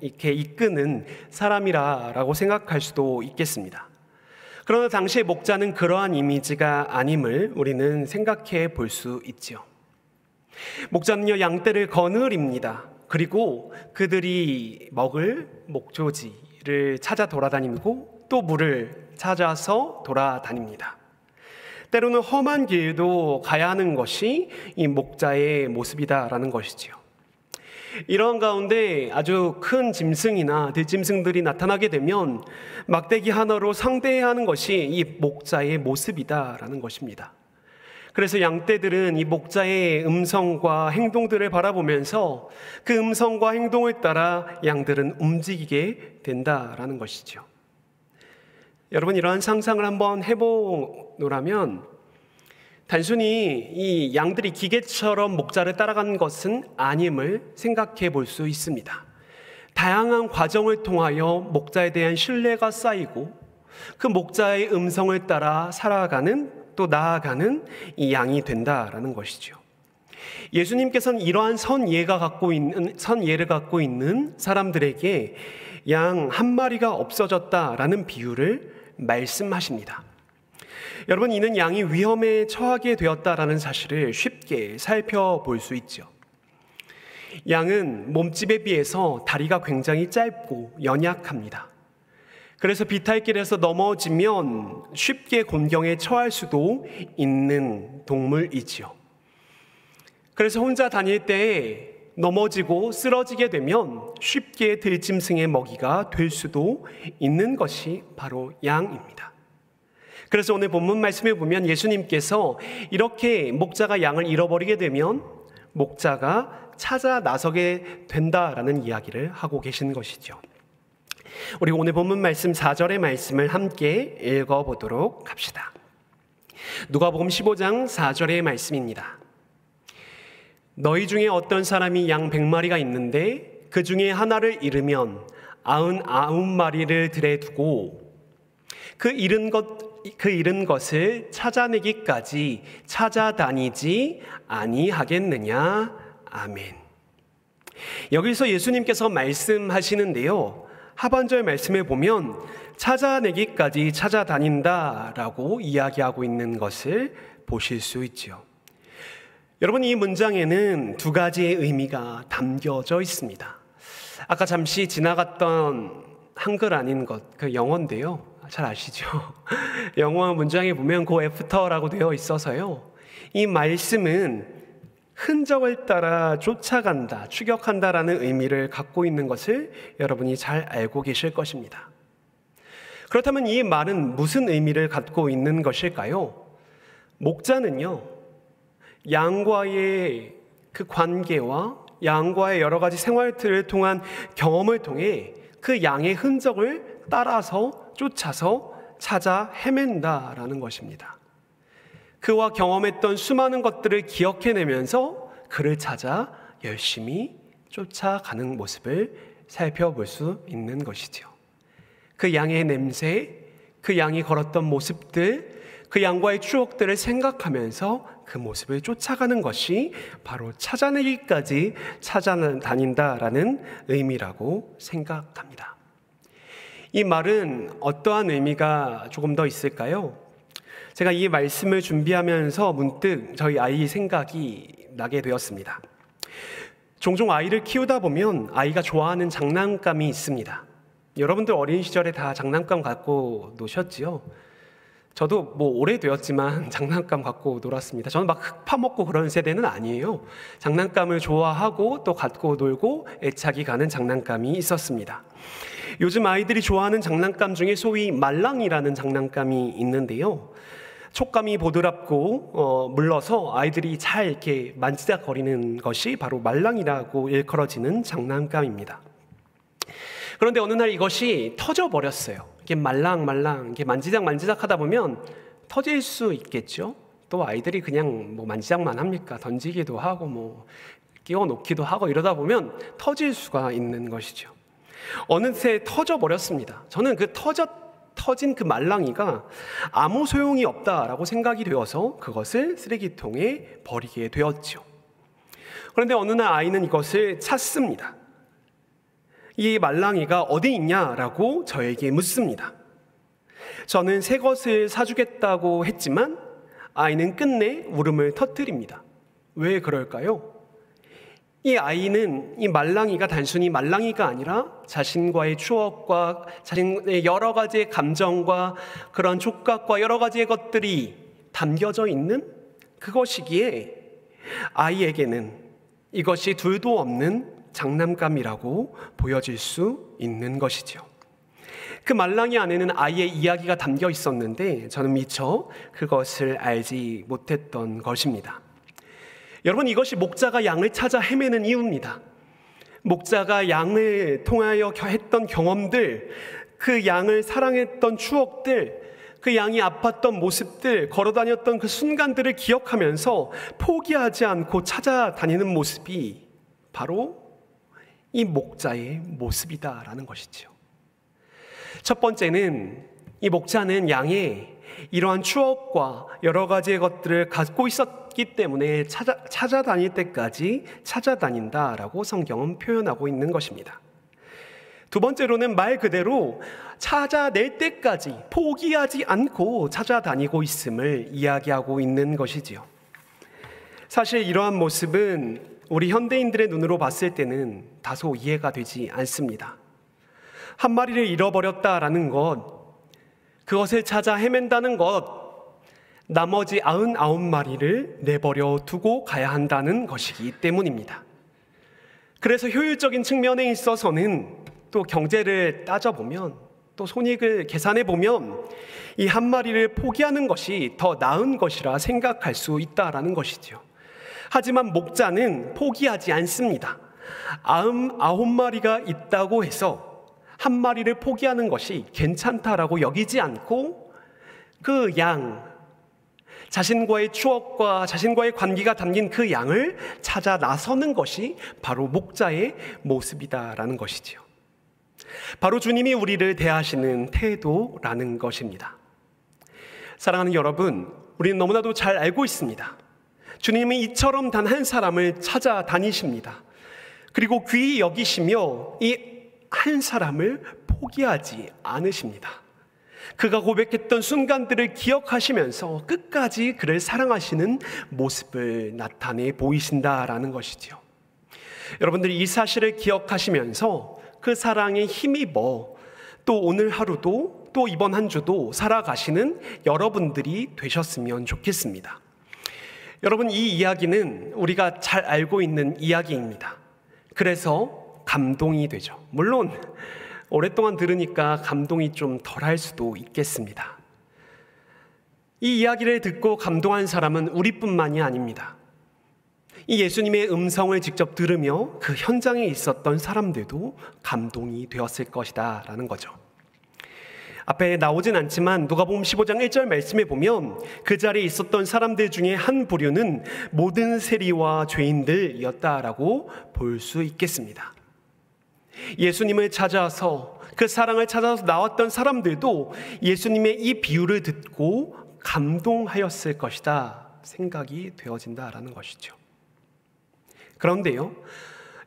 이렇게 이끄는 사람이라고 생각할 수도 있겠습니다. 그러나 당시의 목자는 그러한 이미지가 아님을 우리는 생각해 볼 수 있죠. 목자는요, 양떼를 거느립니다. 그리고 그들이 먹을 목조지를 찾아 돌아다니고 또 물을 찾아서 돌아다닙니다. 때로는 험한 길도 가야 하는 것이 이 목자의 모습이다라는 것이지요. 이러한 가운데 아주 큰 짐승이나 들짐승들이 나타나게 되면 막대기 하나로 상대해야 하는 것이 이 목자의 모습이다라는 것입니다. 그래서 양떼들은 이 목자의 음성과 행동들을 바라보면서 그 음성과 행동을 따라 양들은 움직이게 된다라는 것이죠. 여러분, 이러한 상상을 한번 해보노라면 단순히 이 양들이 기계처럼 목자를 따라가는 것은 아님을 생각해 볼 수 있습니다. 다양한 과정을 통하여 목자에 대한 신뢰가 쌓이고 그 목자의 음성을 따라 살아가는, 또 나아가는 이 양이 된다라는 것이죠. 예수님께서는 이러한 선예를 갖고 있는 사람들에게 양 한 마리가 없어졌다라는 비유를 말씀하십니다. 여러분, 이는 양이 위험에 처하게 되었다라는 사실을 쉽게 살펴볼 수 있죠. 양은 몸집에 비해서 다리가 굉장히 짧고 연약합니다. 그래서 비탈길에서 넘어지면 쉽게 곤경에 처할 수도 있는 동물이지요. 그래서 혼자 다닐 때 넘어지고 쓰러지게 되면 쉽게 들짐승의 먹이가 될 수도 있는 것이 바로 양입니다. 그래서 오늘 본문 말씀에 보면 예수님께서 이렇게 목자가 양을 잃어버리게 되면 목자가 찾아 나서게 된다라는 이야기를 하고 계신 것이죠. 우리 오늘 본문 말씀 4절의 말씀을 함께 읽어보도록 합시다. 누가복음 15장 4절의 말씀입니다. 너희 중에 어떤 사람이 양 100마리가 있는데 그 중에 하나를 잃으면 99마리를 들에 두고 그 잃은 것을 찾아내기까지 찾아다니지 아니하겠느냐. 아멘. 여기서 예수님께서 말씀하시는데요, 하반절 말씀에 보면 찾아내기까지 찾아다닌다라고 이야기하고 있는 것을 보실 수 있죠. 여러분, 이 문장에는 두 가지의 의미가 담겨져 있습니다. 아까 잠시 지나갔던 한글 아닌 것, 그 영어인데요. 잘 아시죠? 영어 문장에 보면 go after라고 되어 있어서요, 이 말씀은 흔적을 따라 쫓아간다, 추격한다라는 의미를 갖고 있는 것을 여러분이 잘 알고 계실 것입니다. 그렇다면 이 말은 무슨 의미를 갖고 있는 것일까요? 목자는요, 양과의 그 관계와 양과의 여러 가지 생활들을 통한 경험을 통해 그 양의 흔적을 따라서 쫓아서 찾아 헤맨다라는 것입니다. 그와 경험했던 수많은 것들을 기억해내면서 그를 찾아 열심히 쫓아가는 모습을 살펴볼 수 있는 것이죠. 그 양의 냄새, 그 양이 걸었던 모습들, 그 양과의 추억들을 생각하면서 그 모습을 쫓아가는 것이 바로 찾아내기까지 찾아다닌다라는 의미라고 생각합니다. 이 말은 어떠한 의미가 조금 더 있을까요? 제가 이 말씀을 준비하면서 문득 저희 아이 생각이 나게 되었습니다. 종종 아이를 키우다 보면 아이가 좋아하는 장난감이 있습니다. 여러분들 어린 시절에 다 장난감 갖고 노셨지요? 저도 뭐 오래되었지만 장난감 갖고 놀았습니다. 저는 막 흙 파먹고 그런 세대는 아니에요. 장난감을 좋아하고 또 갖고 놀고 애착이 가는 장난감이 있었습니다. 요즘 아이들이 좋아하는 장난감 중에 소위 말랑이라는 장난감이 있는데요. 촉감이 보드랍고 물러서 아이들이 잘 이렇게 만지작거리는 것이 바로 말랑이라고 일컬어지는 장난감입니다. 그런데 어느 날 이것이 터져버렸어요. 이게 말랑말랑 이렇게 만지작 하다 보면 터질 수 있겠죠. 또 아이들이 그냥 뭐 만지작만 합니까? 던지기도 하고 뭐 끼워 놓기도 하고 이러다 보면 터질 수가 있는 것이죠. 어느새 터져버렸습니다. 저는 그 터진 그 말랑이가 아무 소용이 없다라고 생각이 되어서 그것을 쓰레기통에 버리게 되었죠. 그런데 어느 날 아이는 이것을 찾습니다. 이 말랑이가 어디 있냐라고 저에게 묻습니다. 저는 새 것을 사주겠다고 했지만 아이는 끝내 울음을 터뜨립니다. 왜 그럴까요? 이 아이는 이 말랑이가 단순히 말랑이가 아니라 자신과의 추억과 자신의 여러 가지의 감정과 그런 촉각과 여러 가지의 것들이 담겨져 있는 그것이기에 아이에게는 이것이 둘도 없는 장난감이라고 보여질 수 있는 것이죠. 그 말랑이 안에는 아이의 이야기가 담겨 있었는데 저는 미처 그것을 알지 못했던 것입니다. 여러분, 이것이 목자가 양을 찾아 헤매는 이유입니다. 목자가 양을 통하여 했던 경험들, 그 양을 사랑했던 추억들, 그 양이 아팠던 모습들, 걸어다녔던 그 순간들을 기억하면서 포기하지 않고 찾아다니는 모습이 바로 이 목자의 모습이다라는 것이죠. 첫 번째는 이 목자는 양의 이러한 추억과 여러 가지의 것들을 갖고 있었기 때문에 찾아다닐 때까지 찾아다닌다라고 성경은 표현하고 있는 것입니다. 두 번째로는 말 그대로 찾아낼 때까지 포기하지 않고 찾아다니고 있음을 이야기하고 있는 것이지요. 사실 이러한 모습은 우리 현대인들의 눈으로 봤을 때는 다소 이해가 되지 않습니다. 한 마리를 잃어버렸다라는 것, 그것을 찾아 헤맨다는 것, 나머지 99마리를 내버려 두고 가야 한다는 것이기 때문입니다. 그래서 효율적인 측면에 있어서는 또 경제를 따져보면 또 손익을 계산해보면 이 한 마리를 포기하는 것이 더 나은 것이라 생각할 수 있다라는 것이죠. 하지만 목자는 포기하지 않습니다. 99마리가 있다고 해서 한 마리를 포기하는 것이 괜찮다라고 여기지 않고 그 양, 자신과의 추억과 자신과의 관계가 담긴 그 양을 찾아 나서는 것이 바로 목자의 모습이다라는 것이지요. 바로 주님이 우리를 대하시는 태도라는 것입니다. 사랑하는 여러분, 우리는 너무나도 잘 알고 있습니다. 주님이 이처럼 단 한 사람을 찾아다니십니다. 그리고 귀히 여기시며 이 한 사람을 포기하지 않으십니다. 그가 고백했던 순간들을 기억하시면서 끝까지 그를 사랑하시는 모습을 나타내 보이신다라는 것이죠. 여러분들이 이 사실을 기억하시면서 그 사랑에 힘입어 또 오늘 하루도 또 이번 한 주도 살아가시는 여러분들이 되셨으면 좋겠습니다. 여러분, 이 이야기는 우리가 잘 알고 있는 이야기입니다. 그래서 감동이 되죠. 물론 오랫동안 들으니까 감동이 좀 덜할 수도 있겠습니다. 이 이야기를 듣고 감동한 사람은 우리뿐만이 아닙니다. 이 예수님의 음성을 직접 들으며 그 현장에 있었던 사람들도 감동이 되었을 것이다 라는 거죠. 앞에 나오진 않지만 누가복음 15장 1절 말씀에 보면 그 자리에 있었던 사람들 중에 한 부류는 모든 세리와 죄인들이었다라고 볼 수 있겠습니다. 예수님을 찾아서 그 사랑을 찾아서 나왔던 사람들도 예수님의 이 비유를 듣고 감동하였을 것이다 생각이 되어진다라는 것이죠. 그런데요,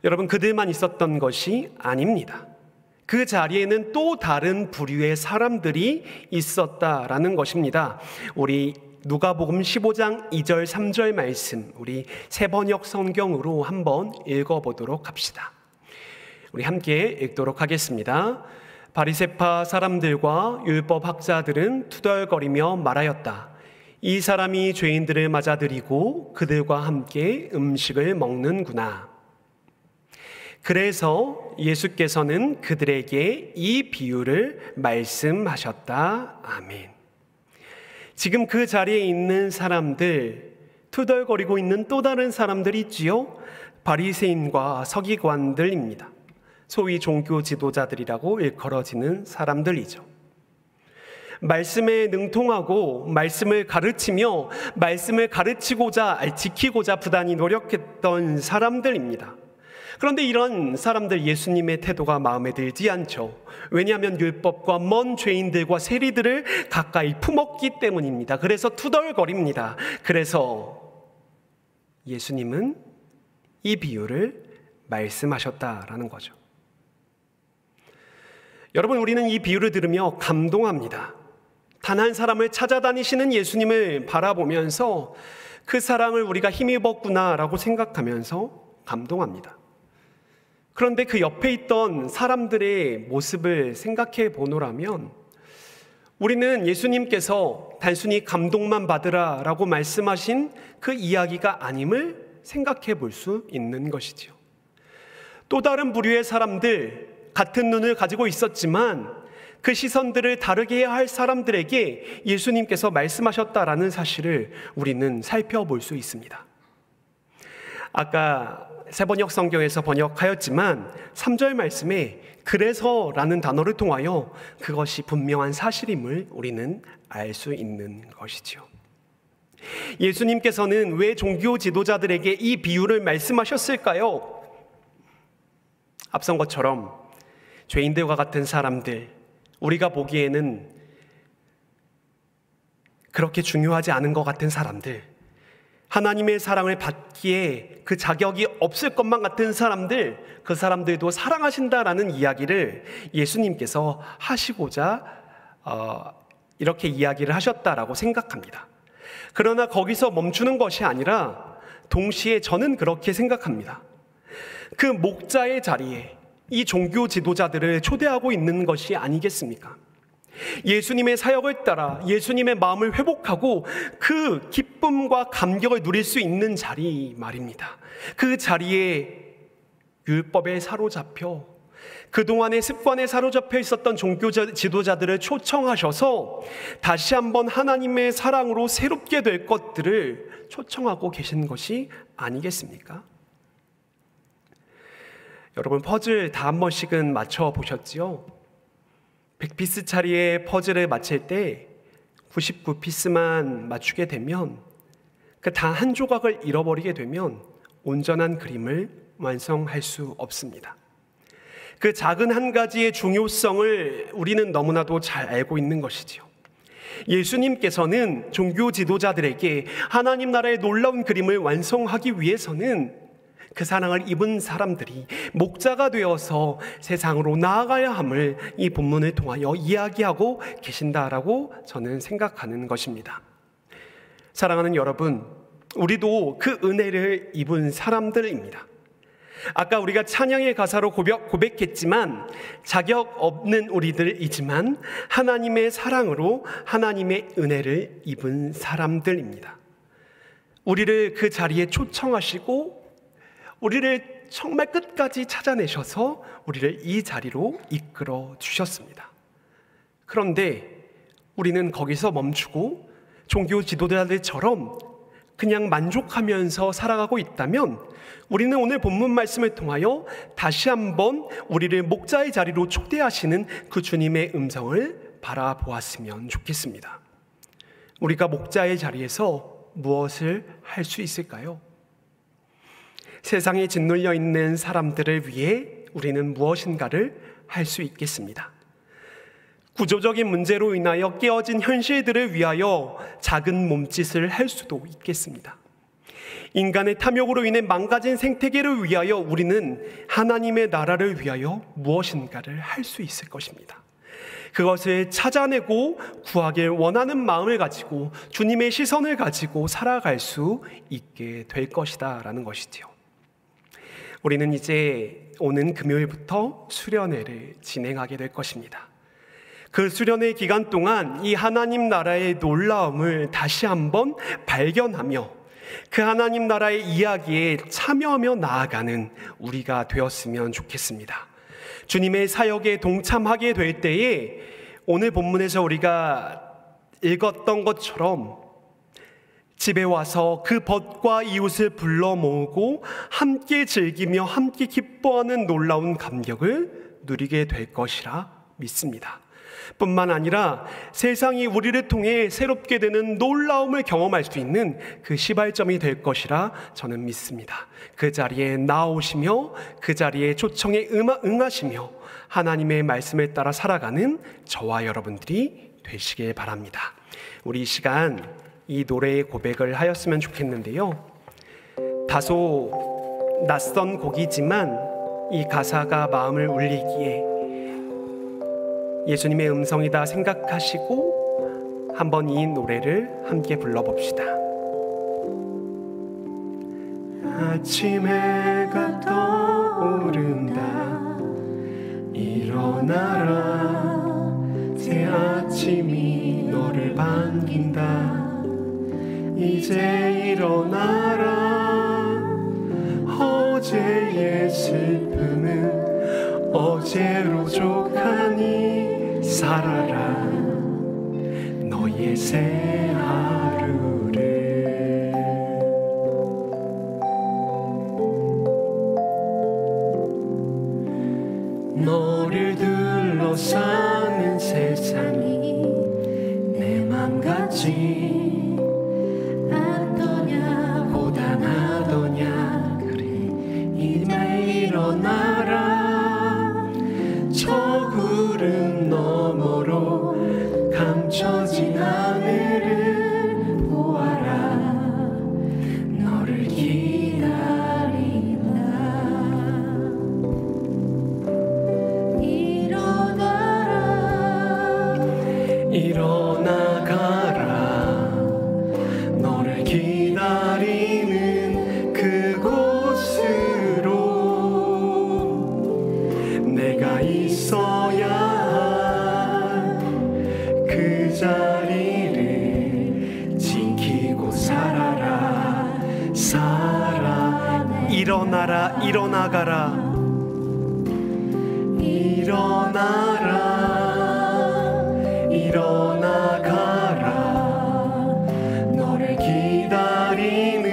여러분, 그들만 있었던 것이 아닙니다. 그 자리에는 또 다른 부류의 사람들이 있었다라는 것입니다. 우리 누가복음 15장 2절 3절 말씀, 우리 새번역 성경으로 한번 읽어보도록 합시다. 우리 함께 읽도록 하겠습니다. 바리새파 사람들과 율법학자들은 투덜거리며 말하였다. 이 사람이 죄인들을 맞아들이고 그들과 함께 음식을 먹는구나. 그래서 예수께서는 그들에게 이 비유를 말씀하셨다. 아멘. 지금 그 자리에 있는 사람들, 투덜거리고 있는 또 다른 사람들이 있지요. 바리새인과 서기관들입니다. 소위 종교 지도자들이라고 일컬어지는 사람들이죠. 말씀에 능통하고 말씀을 가르치며 말씀을 가르치고자 지키고자 부단히 노력했던 사람들입니다. 그런데 이런 사람들 예수님의 태도가 마음에 들지 않죠. 왜냐하면 율법과 먼 죄인들과 세리들을 가까이 품었기 때문입니다. 그래서 투덜거립니다. 그래서 예수님은 이 비유를 말씀하셨다라는 거죠. 여러분, 우리는 이 비유를 들으며 감동합니다. 단 한 사람을 찾아다니시는 예수님을 바라보면서 그 사랑을 우리가 힘입었구나라고 생각하면서 감동합니다. 그런데 그 옆에 있던 사람들의 모습을 생각해 보노라면 우리는 예수님께서 단순히 감동만 받으라라고 말씀하신 그 이야기가 아님을 생각해 볼 수 있는 것이지요. 또 다른 부류의 사람들, 같은 눈을 가지고 있었지만 그 시선들을 다르게 해야 할 사람들에게 예수님께서 말씀하셨다라는 사실을 우리는 살펴볼 수 있습니다. 아까 새번역 성경에서 번역하였지만 3절 말씀에 그래서라는 단어를 통하여 그것이 분명한 사실임을 우리는 알 수 있는 것이죠. 예수님께서는 왜 종교 지도자들에게 이 비유를 말씀하셨을까요? 앞선 것처럼 죄인들과 같은 사람들, 우리가 보기에는 그렇게 중요하지 않은 것 같은 사람들, 하나님의 사랑을 받기에 그 자격이 없을 것만 같은 사람들, 그 사람들도 사랑하신다라는 이야기를 예수님께서 하시고자 이렇게 이야기를 하셨다라고 생각합니다. 그러나 거기서 멈추는 것이 아니라 동시에 저는 그렇게 생각합니다. 그 목자의 자리에 이 종교 지도자들을 초대하고 있는 것이 아니겠습니까? 예수님의 사역을 따라 예수님의 마음을 회복하고 그 기쁨과 감격을 누릴 수 있는 자리 말입니다. 그 자리에 율법에 사로잡혀 그동안의 습관에 사로잡혀 있었던 종교 지도자들을 초청하셔서 다시 한번 하나님의 사랑으로 새롭게 될 것들을 초청하고 계신 것이 아니겠습니까? 여러분, 퍼즐 다 한 번씩은 맞춰보셨지요? 100피스짜리의 퍼즐을 맞힐 때 99피스만 맞추게 되면 그 단 한 조각을 잃어버리게 되면 온전한 그림을 완성할 수 없습니다. 그 작은 한 가지의 중요성을 우리는 너무나도 잘 알고 있는 것이지요. 예수님께서는 종교 지도자들에게 하나님 나라의 놀라운 그림을 완성하기 위해서는 그 사랑을 입은 사람들이 목자가 되어서 세상으로 나아가야 함을 이 본문을 통하여 이야기하고 계신다라고 저는 생각하는 것입니다. 사랑하는 여러분, 우리도 그 은혜를 입은 사람들입니다. 아까 우리가 찬양의 가사로 고백했지만 자격 없는 우리들이지만 하나님의 사랑으로 하나님의 은혜를 입은 사람들입니다. 우리를 그 자리에 초청하시고 우리를 정말 끝까지 찾아내셔서 우리를 이 자리로 이끌어 주셨습니다. 그런데 우리는 거기서 멈추고 종교 지도자들처럼 그냥 만족하면서 살아가고 있다면 우리는 오늘 본문 말씀을 통하여 다시 한번 우리를 목자의 자리로 초대하시는 그 주님의 음성을 바라보았으면 좋겠습니다. 우리가 목자의 자리에서 무엇을 할 수 있을까요? 세상에 짓눌려 있는 사람들을 위해 우리는 무엇인가를 할 수 있겠습니다. 구조적인 문제로 인하여 깨어진 현실들을 위하여 작은 몸짓을 할 수도 있겠습니다. 인간의 탐욕으로 인해 망가진 생태계를 위하여 우리는 하나님의 나라를 위하여 무엇인가를 할 수 있을 것입니다. 그것을 찾아내고 구하길 원하는 마음을 가지고 주님의 시선을 가지고 살아갈 수 있게 될 것이다 라는 것이지요. 우리는 이제 오는 금요일부터 수련회를 진행하게 될 것입니다. 그 수련회 기간 동안 이 하나님 나라의 놀라움을 다시 한번 발견하며 그 하나님 나라의 이야기에 참여하며 나아가는 우리가 되었으면 좋겠습니다. 주님의 사역에 동참하게 될 때에 오늘 본문에서 우리가 읽었던 것처럼 집에 와서 그 벗과 이웃을 불러 모으고 함께 즐기며 함께 기뻐하는 놀라운 감격을 누리게 될 것이라 믿습니다. 뿐만 아니라 세상이 우리를 통해 새롭게 되는 놀라움을 경험할 수 있는 그 시발점이 될 것이라 저는 믿습니다. 그 자리에 나오시며 그 자리에 초청에 응하시며 하나님의 말씀에 따라 살아가는 저와 여러분들이 되시길 바랍니다. 우리 이 시간 이 노래의 고백을 하였으면 좋겠는데요. 다소 낯선 곡이지만 이 가사가 마음을 울리기에 예수님의 음성이다 생각하시고 한번 이 노래를 함께 불러봅시다. 아침 해가 떠오른다. 일어나라. 새 아침이 너를 반긴다. 이제 일어나라. 어제의 슬픔은 어제로 족하니 살아라. 너의 새 하루를. 너를 둘러싸는 세상이 내 맘 같지 않더냐 고단하더냐. 그래 이제 일어나라. 저 구름 너머로 감춰진 하늘을 보아라. 너를 기다린다. 일어나라. 일어나가라. 너를 기다리는 그곳으로 내가 있어야 할 그 자리를 지키고 살아라. 일어나라. 일어나가라. 일어나라. 일어나가라. 너를 기다리는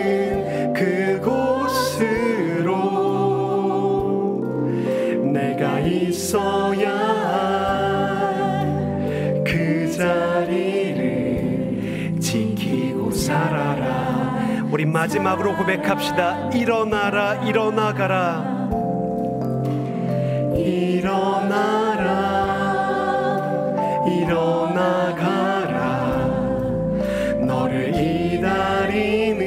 그곳으로 내가 있어야 할 그 자리를 지키고 살아라. 우리 마지막으로 고백합시다. 일어나라. 일어나가라. 일어나라. 일어나가라. 너를 기다리는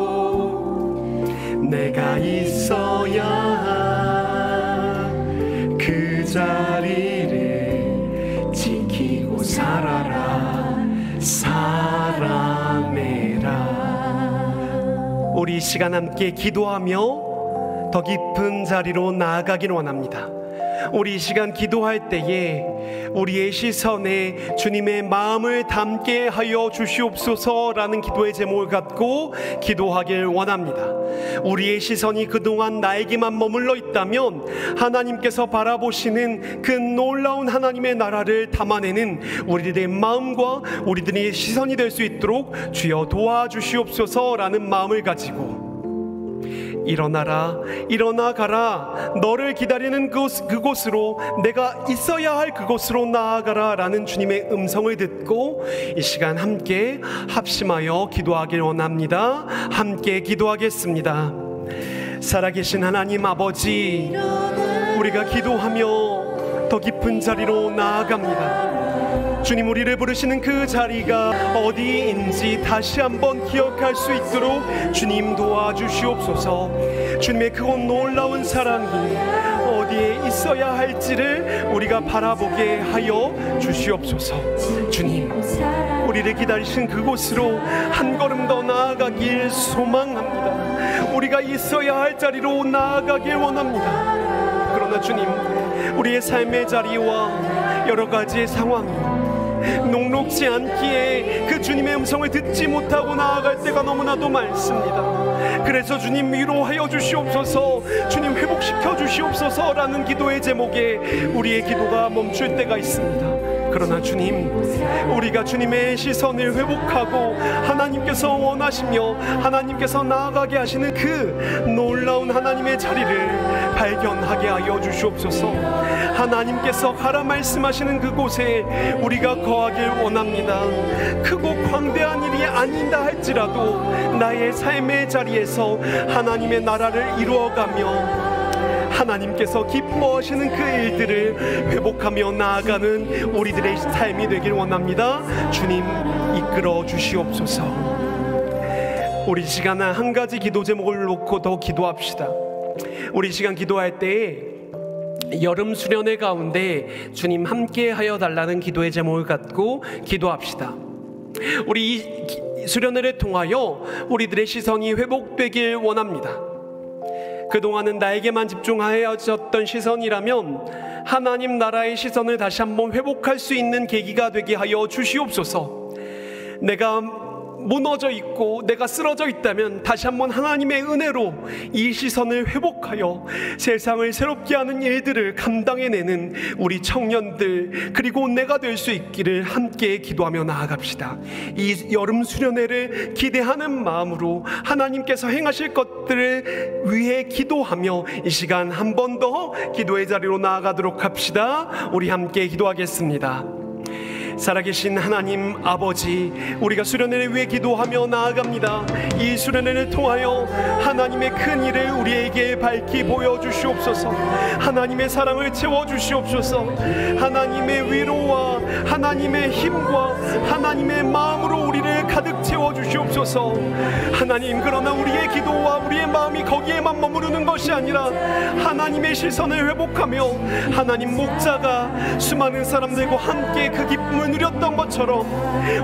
그곳으로 내가 있어야 할 그 자리를 지키고 살아라. 살아내라. 우리 이 시간 함께 기도하며 더 깊은 자리로 나아가길 원합니다. 우리 이 시간 기도할 때에 우리의 시선에 주님의 마음을 담게 하여 주시옵소서라는 기도의 제목을 갖고 기도하길 원합니다. 우리의 시선이 그동안 나에게만 머물러 있다면 하나님께서 바라보시는 그 놀라운 하나님의 나라를 담아내는 우리들의 마음과 우리들의 시선이 될 수 있도록 주여 도와주시옵소서라는 마음을 가지고 일어나라, 일어나 가라, 너를 기다리는 그곳으로, 내가 있어야 할 그곳으로 나아가라 라는 주님의 음성을 듣고 이 시간 함께 합심하여 기도하길 원합니다. 함께 기도하겠습니다. 살아계신 하나님 아버지, 우리가 기도하며 더 깊은 자리로 나아갑니다. 주님, 우리를 부르시는 그 자리가 어디인지 다시 한번 기억할 수 있도록 주님 도와주시옵소서. 주님의 그 놀라운 사랑이 어디에 있어야 할지를 우리가 바라보게 하여 주시옵소서. 주님, 우리를 기다리신 그곳으로 한 걸음 더 나아가길 소망합니다. 우리가 있어야 할 자리로 나아가길 원합니다. 그러나 주님, 우리의 삶의 자리와 여러 가지의 상황이 녹록지 않기에 그 주님의 음성을 듣지 못하고 나아갈 때가 너무나도 많습니다. 그래서 주님, 위로하여 주시옵소서, 주님 회복시켜 주시옵소서라는 기도의 제목에 우리의 기도가 멈출 때가 있습니다. 그러나 주님, 우리가 주님의 시선을 회복하고 하나님께서 원하시며 하나님께서 나아가게 하시는 그 놀라운 하나님의 자리를 발견하게 하여 주시옵소서. 하나님께서 가라 말씀하시는 그곳에 우리가 거하길 원합니다. 크고 광대한 일이 아니다 할지라도 나의 삶의 자리에서 하나님의 나라를 이루어가며 하나님께서 기뻐하시는 그 일들을 회복하며 나아가는 우리들의 삶이 되길 원합니다. 주님, 이끌어 주시옵소서. 우리 시간은 한 가지 기도 제목을 놓고 더 기도합시다. 우리 시간 기도할 때에 여름 수련회 가운데 주님 함께 하여 달라는 기도의 제목을 갖고 기도합시다. 우리 이 수련회를 통하여 우리들의 시선이 회복되길 원합니다. 그동안은 나에게만 집중하여졌던 시선이라면 하나님 나라의 시선을 다시 한번 회복할 수 있는 계기가 되게 하여 주시옵소서. 내가 무너져 있고 내가 쓰러져 있다면 다시 한번 하나님의 은혜로 이 시선을 회복하여 세상을 새롭게 하는 일들을 감당해내는 우리 청년들, 그리고 내가 될 수 있기를 함께 기도하며 나아갑시다. 이 여름 수련회를 기대하는 마음으로 하나님께서 행하실 것들을 위해 기도하며 이 시간 한 번 더 기도의 자리로 나아가도록 합시다. 우리 함께 기도하겠습니다. 살아계신 하나님 아버지, 우리가 수련회를 위해 기도하며 나아갑니다. 이 수련회를 통하여 하나님의 큰 일을 우리에게 밝히 보여주시옵소서. 하나님의 사랑을 채워주시옵소서. 하나님의 위로와 하나님의 힘과 하나님의 마음으로 우리를 가득 채워주시옵소서. 하나님, 그러나 우리의 기도와 우리의 마음이 거기에만 머무르는 것이 아니라 하나님의 시선을 회복하며 하나님 목자가 수많은 사람들과 함께 그 기쁨을 누렸던 것처럼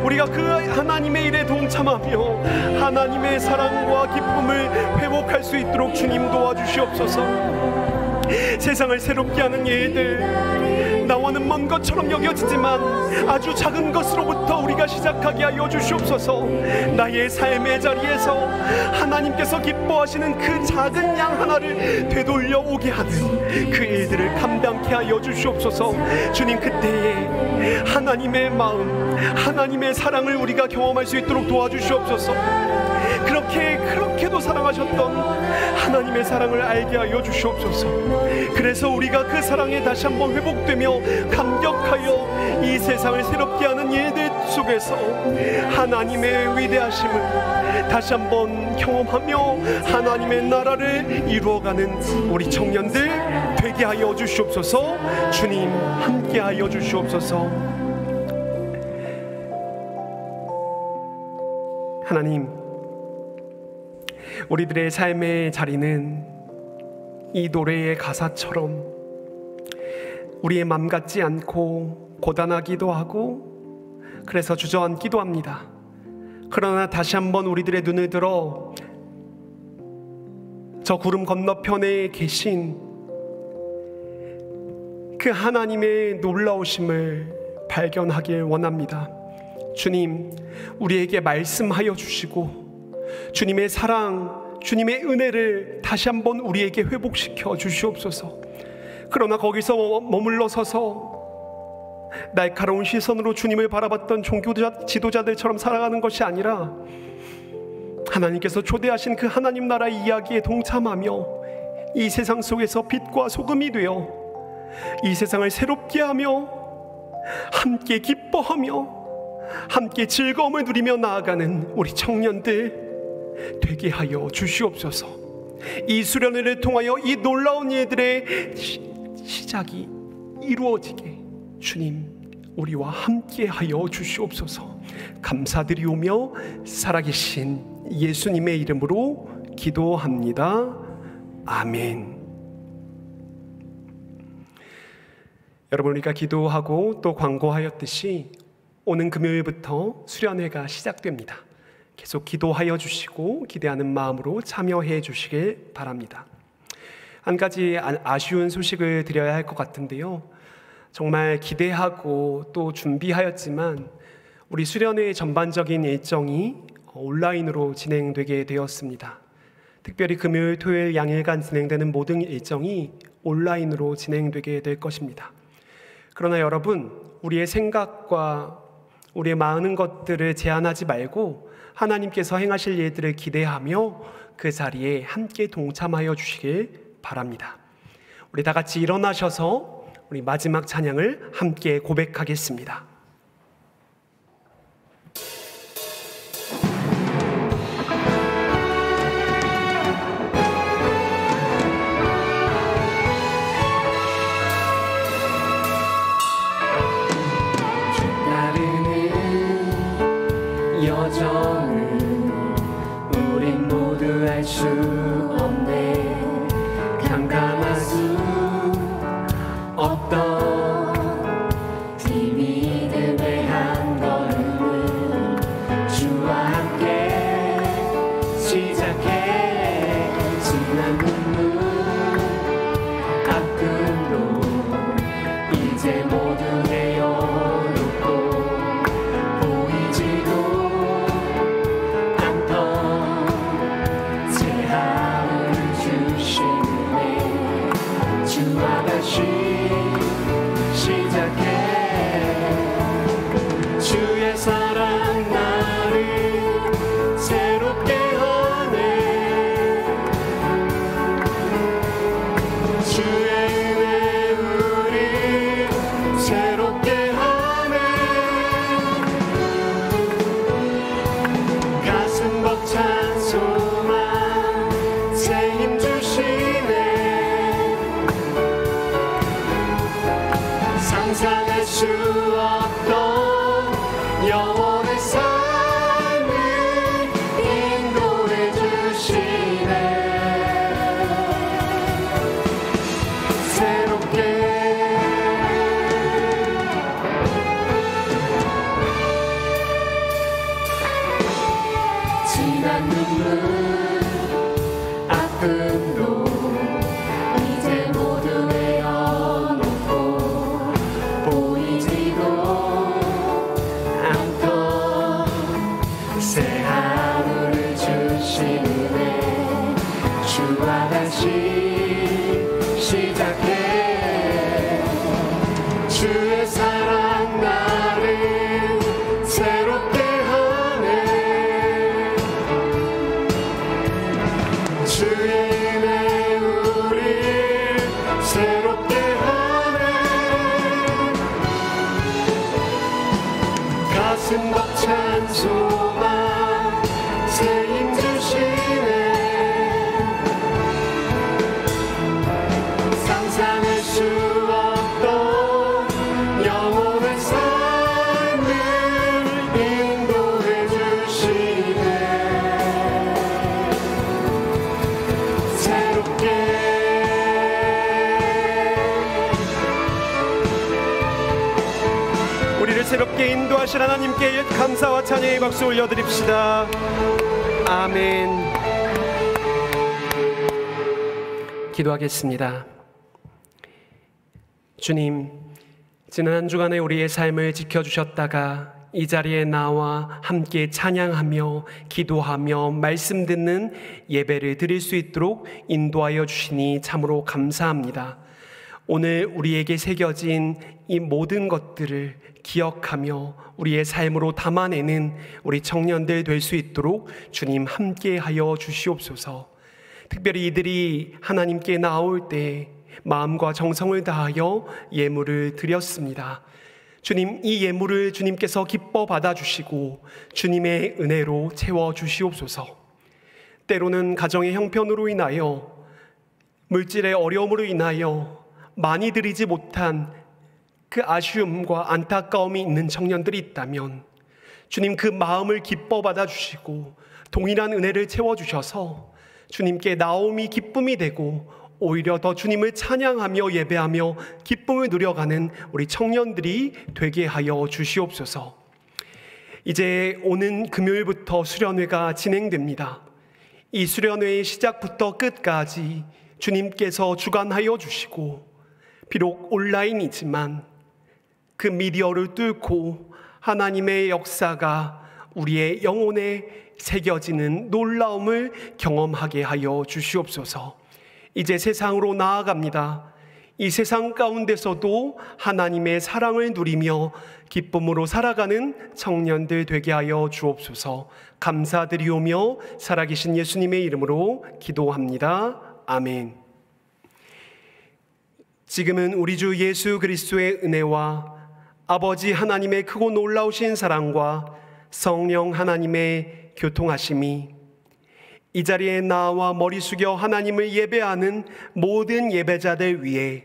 우리가 그 하나님의 일에 동참하며 하나님의 사랑과 기쁨을 회복할 수 있도록 주님 도와주시옵소서. 세상을 새롭게 하는 일들, 나와는 먼 것처럼 여겨지지만 아주 작은 것으로부터 우리가 시작하게 하여 주시옵소서. 나의 삶의 자리에서 하나님께서 기뻐하시는 그 작은 양 하나를 되돌려 오게 하는 그 일들을 감당케 하여 주시옵소서. 주님, 그때에 하나님의 마음, 하나님의 사랑을 우리가 경험할 수 있도록 도와주시옵소서. 그렇게도 사랑하셨던 하나님의 사랑을 알게 하여 주시옵소서. 그래서 우리가 그 사랑에 다시 한번 회복되며 감격하여 이 세상을 새롭게 하는 일들 속에서 하나님의 위대하심을 다시 한번 경험하며 하나님의 나라를 이루어가는 우리 청년들 되게 하여 주시옵소서. 주님, 함께 하여 주시옵소서. 하나님, 우리들의 삶의 자리는 이 노래의 가사처럼 우리의 맘 같지 않고 고단하기도 하고 그래서 주저앉기도 합니다. 그러나 다시 한번 우리들의 눈을 들어 저 구름 건너편에 계신 그 하나님의 놀라우심을 발견하길 원합니다. 주님, 우리에게 말씀하여 주시고 주님의 사랑, 주님의 은혜를 다시 한번 우리에게 회복시켜 주시옵소서. 그러나 거기서 머물러 서서 날카로운 시선으로 주님을 바라봤던 종교 지도자들처럼 살아가는 것이 아니라 하나님께서 초대하신 그 하나님 나라의 이야기에 동참하며 이 세상 속에서 빛과 소금이 되어 이 세상을 새롭게 하며 함께 기뻐하며 함께 즐거움을 누리며 나아가는 우리 청년들 되게 하여 주시옵소서. 이 수련회를 통하여 이 놀라운 일들의 시작이 이루어지게 주님, 우리와 함께 하여 주시옵소서. 감사드리오며 살아계신 예수님의 이름으로 기도합니다. 아멘. 여러분, 우리가 기도하고 또 광고하였듯이 오는 금요일부터 수련회가 시작됩니다. 계속 기도하여 주시고 기대하는 마음으로 참여해 주시길 바랍니다. 한 가지 아쉬운 소식을 드려야 할 것 같은데요, 정말 기대하고 또 준비하였지만 우리 수련회의 전반적인 일정이 온라인으로 진행되게 되었습니다. 특별히 금요일, 토요일 양일간 진행되는 모든 일정이 온라인으로 진행되게 될 것입니다. 그러나 여러분, 우리의 생각과 우리의 많은 것들을 제한하지 말고 하나님께서 행하실 일들을 기대하며 그 자리에 함께 동참하여 주시길 바랍니다. 우리 다 같이 일어나셔서 우리 마지막 찬양을 함께 고백하겠습니다. 나르는 여정을 우린 모두 알 수 없네. 캄캄할 수 없던 이 믿음의 한 걸음을 주와 함께 시작해. 지난 눈물 아픔도 이제 모두 내어놓고 보이지도 않던 새하늘을 주시네. 주와 다시 시작해. 주의 사랑 나를 새롭게 하네. 주의 은혜 우리 새롭게 하네. 가슴 벅찬 소망 새 힘 주시네. 상상할 수 없던 영원의 삶을 인도해 주시네. 새롭게 지난 눈물 아픔도 이제 모두 내어놓고 보이지도 않던 새 하루를 주시네. 주와 다시 시작해. 주의 사랑 나를 새롭게 하네. 주의 은혜 우리 새롭게 하네. 가슴 벅찬 소망 새 힘 주시네. 상상할 수 없던 영원의 삶을 인도해 주시네. 새롭게 우리를 새롭게 인도하신 하나님께 감사와 찬양의 박수 올려드립시다. 아멘. 기도하겠습니다. 주님, 지난 한 주간에 우리의 삶을 지켜주셨다가 이 자리에 나와 함께 찬양하며 기도하며 말씀 듣는 예배를 드릴 수 있도록 인도하여 주시니 참으로 감사합니다. 오늘 우리에게 새겨진 이 모든 것들을 기억하며 우리의 삶으로 담아내는 우리 청년들 될 수 있도록 주님 함께하여 주시옵소서. 특별히 이들이 하나님께 나올 때 마음과 정성을 다하여 예물을 드렸습니다. 주님, 이 예물을 주님께서 기뻐 받아주시고 주님의 은혜로 채워주시옵소서. 때로는 가정의 형편으로 인하여, 물질의 어려움으로 인하여 많이 드리지 못한 그 아쉬움과 안타까움이 있는 청년들이 있다면 주님, 그 마음을 기뻐 받아주시고 동일한 은혜를 채워주셔서 주님께 나옴이 기쁨이 되고 오히려 더 주님을 찬양하며 예배하며 기쁨을 누려가는 우리 청년들이 되게 하여 주시옵소서. 이제 오는 금요일부터 수련회가 진행됩니다. 이 수련회의 시작부터 끝까지 주님께서 주관하여 주시고, 비록 온라인이지만 그 미디어를 뚫고 하나님의 역사가 우리의 영혼에 새겨지는 놀라움을 경험하게 하여 주시옵소서. 이제 세상으로 나아갑니다. 이 세상 가운데서도 하나님의 사랑을 누리며 기쁨으로 살아가는 청년들 되게 하여 주옵소서. 감사드리오며 살아계신 예수님의 이름으로 기도합니다. 아멘. 지금은 우리 주 예수 그리스도의 은혜와 아버지 하나님의 크고 놀라우신 사랑과 성령 하나님의 교통하심이 이 자리에 나와 머리 숙여 하나님을 예배하는 모든 예배자들 위해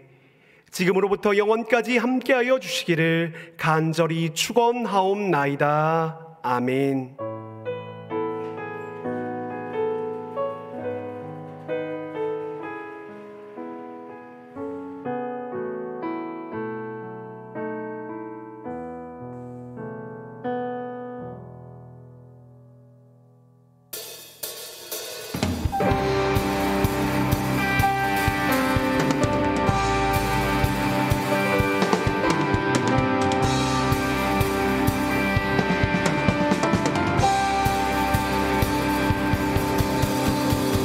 지금으로부터 영원까지 함께하여 주시기를 간절히 축원하옵나이다. 아멘.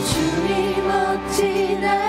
주님 어찌 날